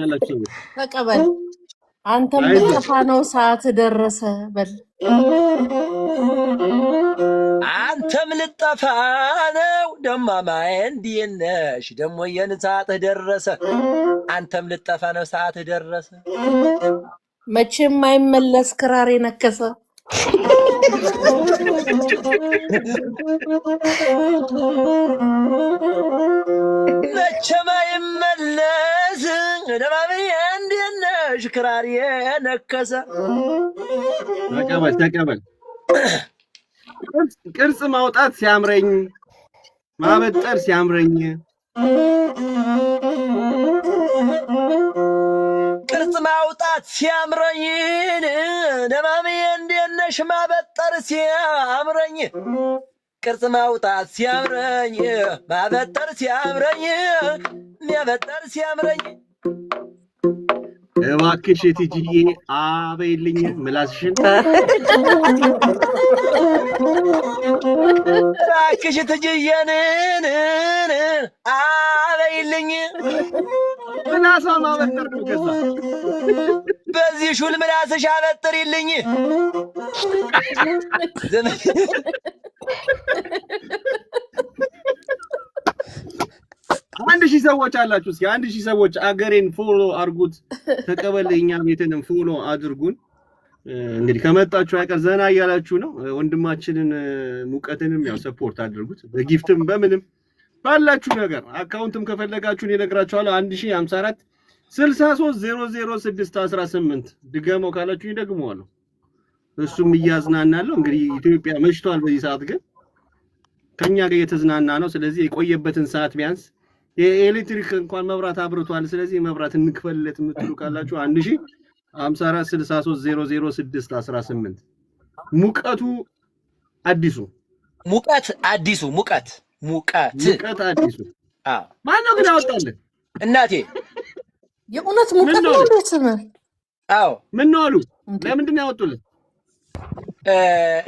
አለ?
ተቀበል። አንተም ልጠፋ ነው ሰዓት ደረሰ በል።
አንተም ልጠፋ ነው ደማማዬ እንዴት ነሽ? ደሞ የንሳትህ ደረሰ። አንተም ልጠፋ ነው ሰዓትህ ደረሰ።
መቼም አይመለስ ክራር የነከሰ
መቼም አይመለስ ደማማዬ እንዴት ነሽ? ክራር የነከሰ
ተቀበል። ቅርጽ ማውጣት ሲያምረኝ ማበጠር ሲያምረኝ
ቅርጽ ማውጣት ሲያምረኝ ደማማዬ እንዴት ነሽ? ማበጠር ሲያምረኝ ቅርጽ ማውጣት ሲያምረኝ ማበጠር ሲያምረኝ ማበጠር ሲያምረኝ
እባክሽ እትዬ አበይልኝ ምላስሽን
እባክሽ እትዬን አበይልኝ
ምላሷ ማበጠር ነው። ከዛ
በዚህ ሹል ምላስሽ አበጥሪልኝ።
አንድ ሺህ ሰዎች አላችሁ። እስኪ 1000 ሰዎች አገሬን ፎሎ አድርጉት። ተቀበለኛ ቤትንም ፎሎ አድርጉን። እንግዲህ ከመጣችሁ አይቀር ዘና እያላችሁ ነው። ወንድማችንን ሙቀትንም ያው ሰፖርት አድርጉት። በጊፍትም በምንም ባላችሁ ነገር አካውንትም ከፈለጋችሁ እነግራችኋለሁ። 1054 63000618 ድገመው ካላችሁ ይደግመዋለሁ። እሱም እያዝናናለሁ። እንግዲህ ኢትዮጵያ መሽቷል። በዚህ ሰዓት ግን ከኛ ጋር እየተዝናና ነው። ስለዚህ የቆየበትን ሰዓት ቢያንስ የኤሌክትሪክ እንኳን መብራት አብርቷል። ስለዚህ መብራት እንክፈልለት የምትሉ ካላችሁ 1054 63000618 ሙቀቱ አዲሱ
ሙቀት አዲሱ
ማነው ግን ያወጣልን?
እናቴ
የእውነት ሙቀት ነው ደስመ
አዎ
ምን ነው አሉ? ለምንድን ነው ያወጡልን?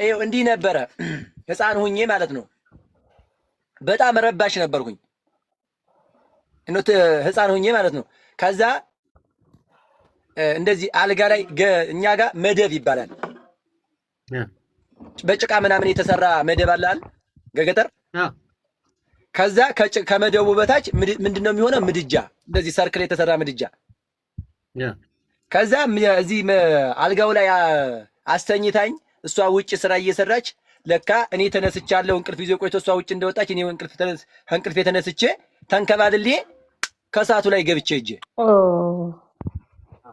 ይኸው እንዲህ ነበረ። ህፃን ሁኜ ማለት ነው በጣም ረባሽ ነበርኩኝ። እኖት ህፃን ሁኜ ማለት ነው። ከዛ እንደዚህ አልጋ ላይ እኛ ጋር መደብ ይባላል። በጭቃ ምናምን የተሰራ መደብ አላል ገገጠር። ከዛ ከመደቡ በታች ምንድነው የሚሆነው? ምድጃ፣ እንደዚህ ሰርክል የተሰራ ምድጃ። ከዛ እዚህ አልጋው ላይ አስተኝታኝ እሷ ውጭ ስራ እየሰራች ለካ እኔ ተነስቻለሁ። እንቅልፍ ይዞ ቆይቶ እሷ ውጭ እንደወጣች እኔ እንቅልፍ ተነስቼ ተንከባልሌ ከሳቱ ላይ ገብቼ እጄ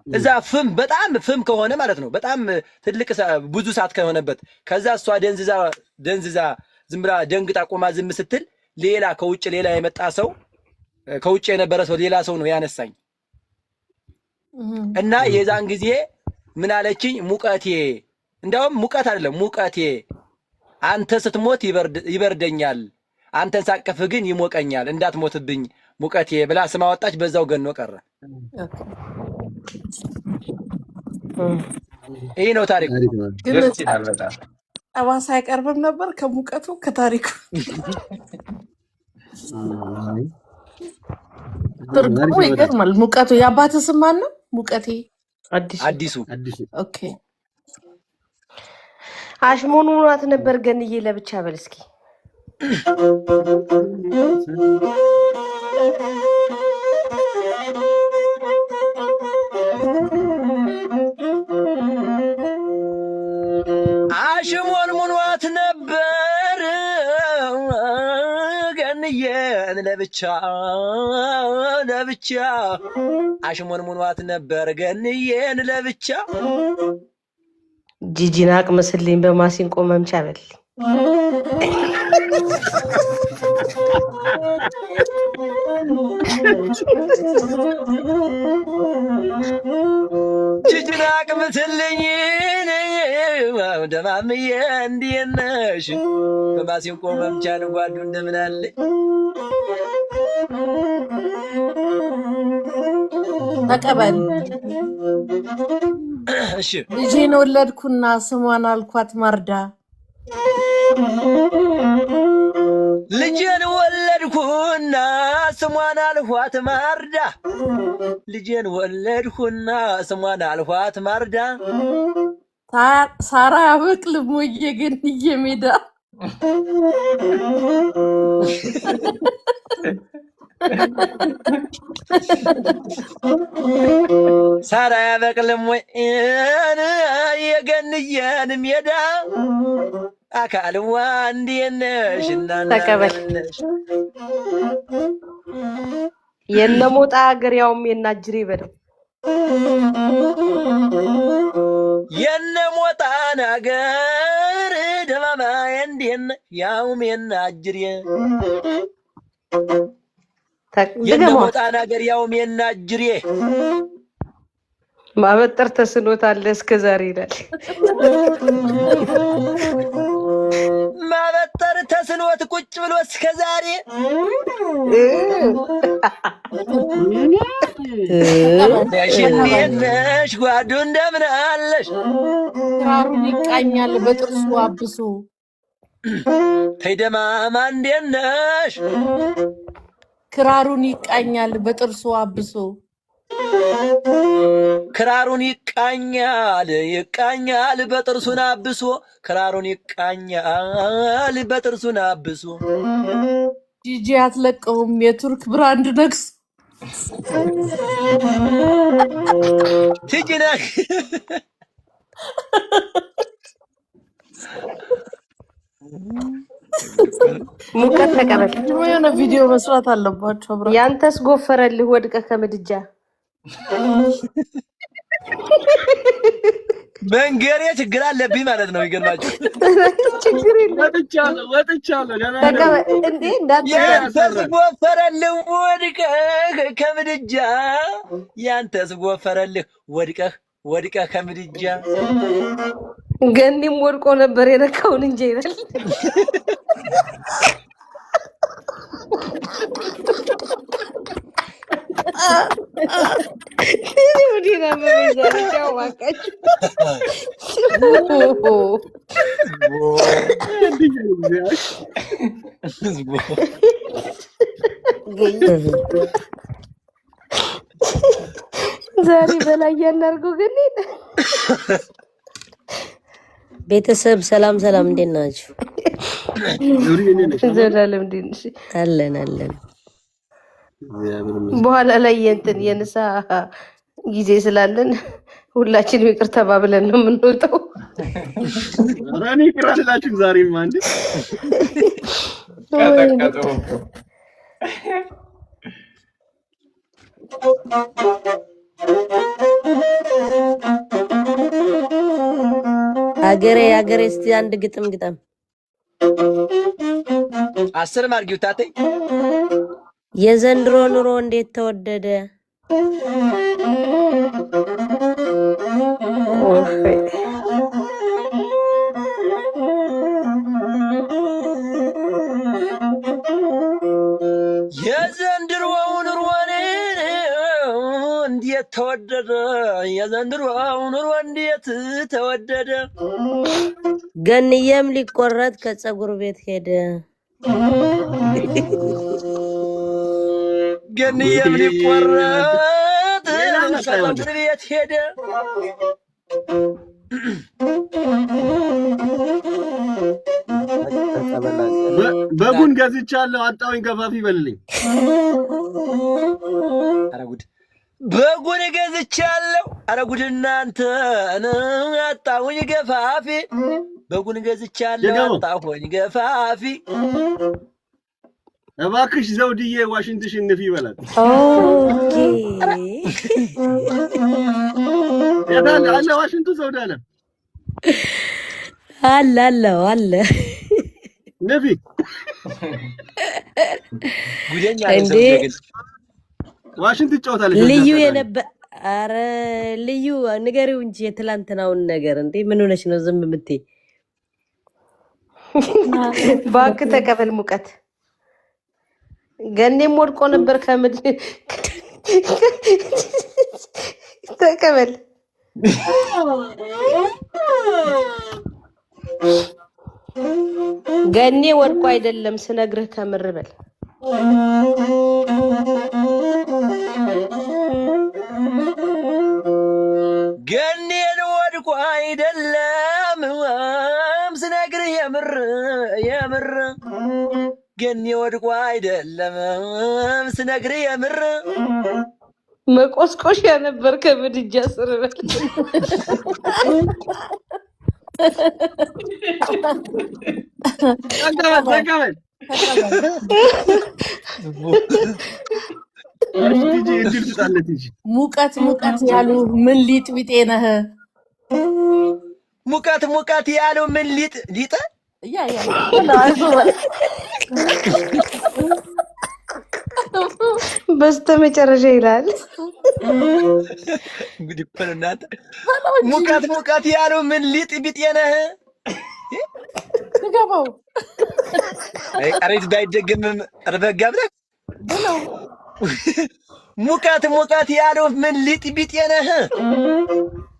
እዛ በጣም ፍም ከሆነ ማለት ነው በጣም ትልቅ ብዙ ሰዓት ከሆነበት ከዛ እሷ ደንዝዛ ዝም ብላ ደንግጣ ቆማ ዝም ስትል ሌላ ከውጭ ሌላ የመጣ ሰው ከውጭ የነበረ ሰው ሌላ ሰው ነው ያነሳኝ። እና የዛን ጊዜ ምን አለችኝ? ሙቀቴ፣ እንደውም ሙቀት አይደለም ሙቀቴ፣ አንተ ስትሞት ይበርደኛል፣ አንተን ሳቀፍ ግን ይሞቀኛል፣ እንዳትሞትብኝ ሙቀቴ ብላ ስም አወጣች። በዛው ገኖ ቀረ። ይሄ ነው ታሪኩ።
ጠባሳ አይቀርብም ነበር ከሙቀቱ ከታሪኩ። ትርጉሙ ይገርማል። ሙቀቱ የአባትህ ስም ማን ነው? ሙቀቴ
አዲሱ።
ኦኬ
አሽሞኑኗት ነበር ገንዬ ለብቻ በል እስኪ
አሽሞንሙኗት ነበር ገንዬን ለብቻ አሽሞንሙኗት ነበር ገንዬን ለብቻ
ጂጂን አቅመስልኝ በማሲንቆ መምቻ በል
ጂጂን አቅመስልኝ ደማምዬ እንዴት ነሽ በማሲንቆ መምቻ ጓዱ እንደምን አለኝ
ተቀበል
እሺ
ልጄን ወለድኩና ስሟን አልኳት ማርዳ
ልጄን ወለድኩና ስሟን አልኳት ማርዳ ልጄን ወለድኩና ስሟን አልኳት ማርዳ
ሳራ ያበቅልም ወይ ገንዬ ሜዳ
ሳራ ያበቅልም ወይ የገንዬን ሜዳ አካልዋ እንዴት ነሽ
ተቀበል የነሞጣ ሀገር ያውም የናጅሬ በለው
የነሞጣን ሀገር ደማማ እንዴት ያውም የናጅሬ የነሞጣን ሀገር ያውም የናጅሬ
ማበጠር ተስኖታል እስከዛሬ ይላል
ማበጠር ተስኖት ቁጭ ብሎ እስከዛሬ ነሽ ጓዱ እንደምን አለሽ
ክራሩን ይቃኛል በጥርሱ አብሶ
ተይ ደማማ እንዴት ነሽ
ክራሩን ይቃኛል በጥርሱ አብሶ
ክራሩን ይቃኛል በጥርሱን አብሶ ክራሩን ይቃኛል በጥርሱን አብሶ
ጂጂ አትለቀውም የቱርክ ብራንድ ነክስ
ትጂና
ሙቀት ተቀበል
የሆነ ቪዲዮ መስራት አለባቸው ብራ
ያንተስ ጎፈረልህ ወድቀህ ከምድጃ
መንገሬ ችግር አለብኝ ማለት ነው ይገርማችሁ
ችግር የለም
ወጥቻለሁ
እንዴ እንዳትል
ያንተስ ጎፈረልህ ወድቀህ ከምድጃ ያንተስ ጎፈረልህ ወድቀህ ከምድጃ
ገኒም ወድቆ ነበር የነካውን እንጂ ይላል ወዲና በሚዛቸው ዋቀች ዛሬ በላይ ያናርገው ግን
ቤተሰብ ሰላም እንዴት ናችሁ?
ዘላለም እንዴት
አለን
በኋላ ላይ የንሳ ጊዜ ስላለን ሁላችንም ይቅር ተባብለን ነው የምንወጣው።
ራኒ ይቅራላችሁ ዛሬም አንዴ
አገሬ እስቲ አንድ ግጥም
10 ማርጊው ታተይ
የዘንድሮ ኑሮ እንዴት ተወደደ
የዘንድሮ ኑሮ እንዴት ተወደደ የዘንድሮ ኑሮ እንዴት ተወደደ
ገንዬም ሊቆረጥ ከጸጉር ቤት ሄደ
ገንዬም ሊቆረጥ ከጸጉር ቤት ሄደ
ገዝቻለሁ አጣውኝ ገፋፊ በልልኝ።
ኧረ ጉድ በጉን ገዝቻለሁ። ኧረ ጉድ እናንተ አጣውኝ ገፋፊ በጉን ገዝቻለሁ አጣውኝ ገፋፊ።
እባክሽ ዘውድዬ ዋሽንትሽን ንፊ በላት።
ኦኬ
ያዳለ አለ ዋሽንቱ ዘውድ አለ
አለ
ንፊ
ጉደኛ
እንዴ
ዋሽንት ትጫወታለች
ልዩ የነበር አረ ልዩ ንገሪው እንጂ የትላንትናውን ነገር እንዴ ምን ሆነሽ ነው ዝም የምትይ?
ባክ ተቀበል ሙቀት ገኔም ወድቆ ነበር ከምድ ተቀበል ገኔ ወድቆ አይደለም ስነግርህ ከምር በል
ገኔን ወድቆ አይደለም ስነግርህ የምር ገኔ ወድቆ አይደለም ስነግርህ የምር
መቆስቆሻ ነበር ከምድጃ ስር በል
ተቀበል
ሙቀት ያሉ ምን ሊጥ ቢጤ ነህ?
ሙቀት ያለው ምን ሊጥ
በስተመጨረሻ ይላል።
እንግዲህ እኮ ነው እናንተ ሙቀት ያለው ምን ሊጥ ቢጤ ነህ?
ገባው
አይ ቀሪት ባይደገምም ረበጋ ብለህ ሙቀት ያለው ምን ሊጥ ቢጤ ነህ?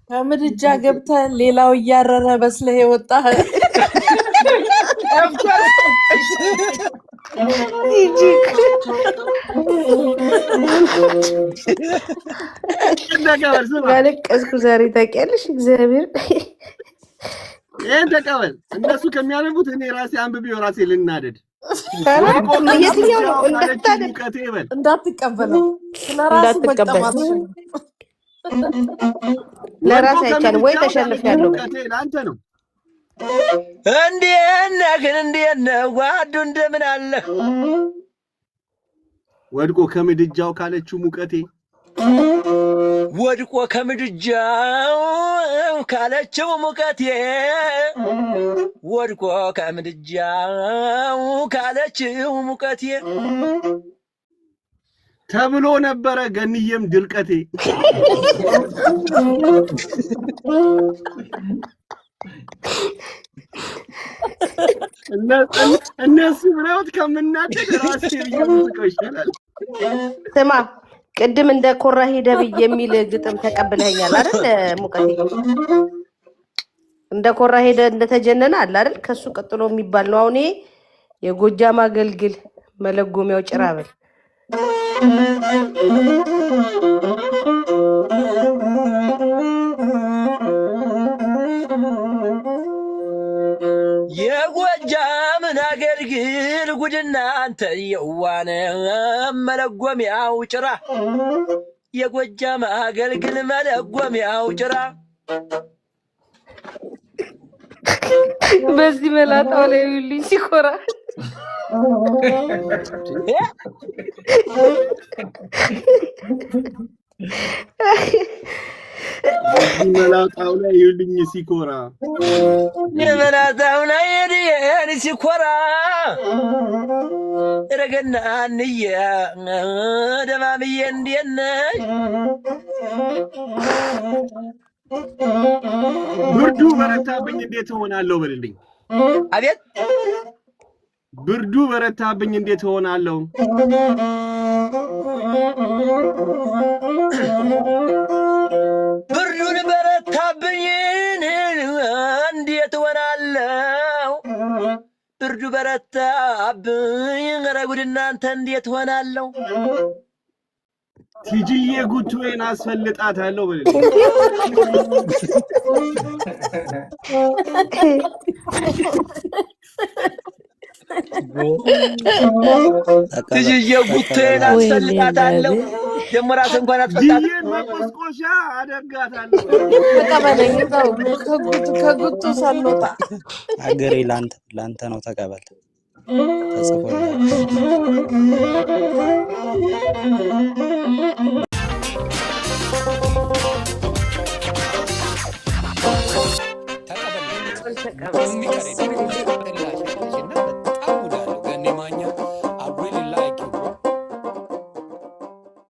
ከምድጃ ገብተህ ሌላው እያረረ በስለህ የወጣህ
ባለቀስኩ ዛሬ ታውቂያለሽ። እግዚአብሔር
ይሄን ተቀበል። እነሱ ከሚያነቡት እኔ ራሴ አንብቤው ራሴ ልናደድ።
የትኛው ነው
እንዳትቀበለው ስለራሱ መቀማት
ለራስ አይቻልም ወይ ተሸንፊያለሁ።
ለአንተ ነው።
እንዴት ነህ ጓዱ እንደምን አለህ?
ወድቆ ከምድጃው ካለችው ሙቀቴ
ወድቆ ከምድጃው ካለችው ሙቀቴ ወድቆ ከምድጃው ካለችው ሙቀቴ
ተብሎ ነበረ ገንየም ድርቀቴ እነሱ ብለውት ከምናደድ ራሴ ብዬ ይሻላል።
ስማ ቅድም እንደ ኮራ ሄደብ የሚል ግጥም ተቀብለኛል አይደል? ሙቀቴ እንደ ኮራ ሄደ እንደተጀነነ አለ አይደል? ከሱ ቀጥሎ የሚባል ነው። አሁን የጎጃም አገልግል መለጎሚያው ጭራበል
የጎጃምን አገልግል ጉድና አንተ የዋነ መለጎሚያው ጭራ የጎጃም አገልግል መለጎሚያው ጭራ
በዚህ መላጣው ላይ ልጅ ሲኮራ
መላጣው ላይ ይልኝ ሲኮራ
የመላጣው ላይ ይልኝ ሲኮራ ረገናንዬ ደማምዬ እንዴት ነሽ?
ብርዱ በረታብኝ እንዴት ሆናለሁ በልልኝ።
አቤት
ብርዱ በረታብኝ እንዴት ሆናለሁ?
ብርዱን በረታብኝ እንዴት ሆናለሁ? ብርዱ በረታብኝ ኧረ ጉድ እናንተ እንዴት ሆናለሁ?
ቲጂዬ ጉቶዬን አስፈልጣታለሁ በልልኝ።
ትጅዬ ጉቴን አስፈልጋታለሁ። ደግሞ ራስ እንኳን አትፈታት።
መቆስቆሻ አደርጋታለሁ።
ተቀበለኝ እዛው ከጉቱ ሳልወጣ
አገሬ ላንተ ነው ተቀበል።
ተቀበል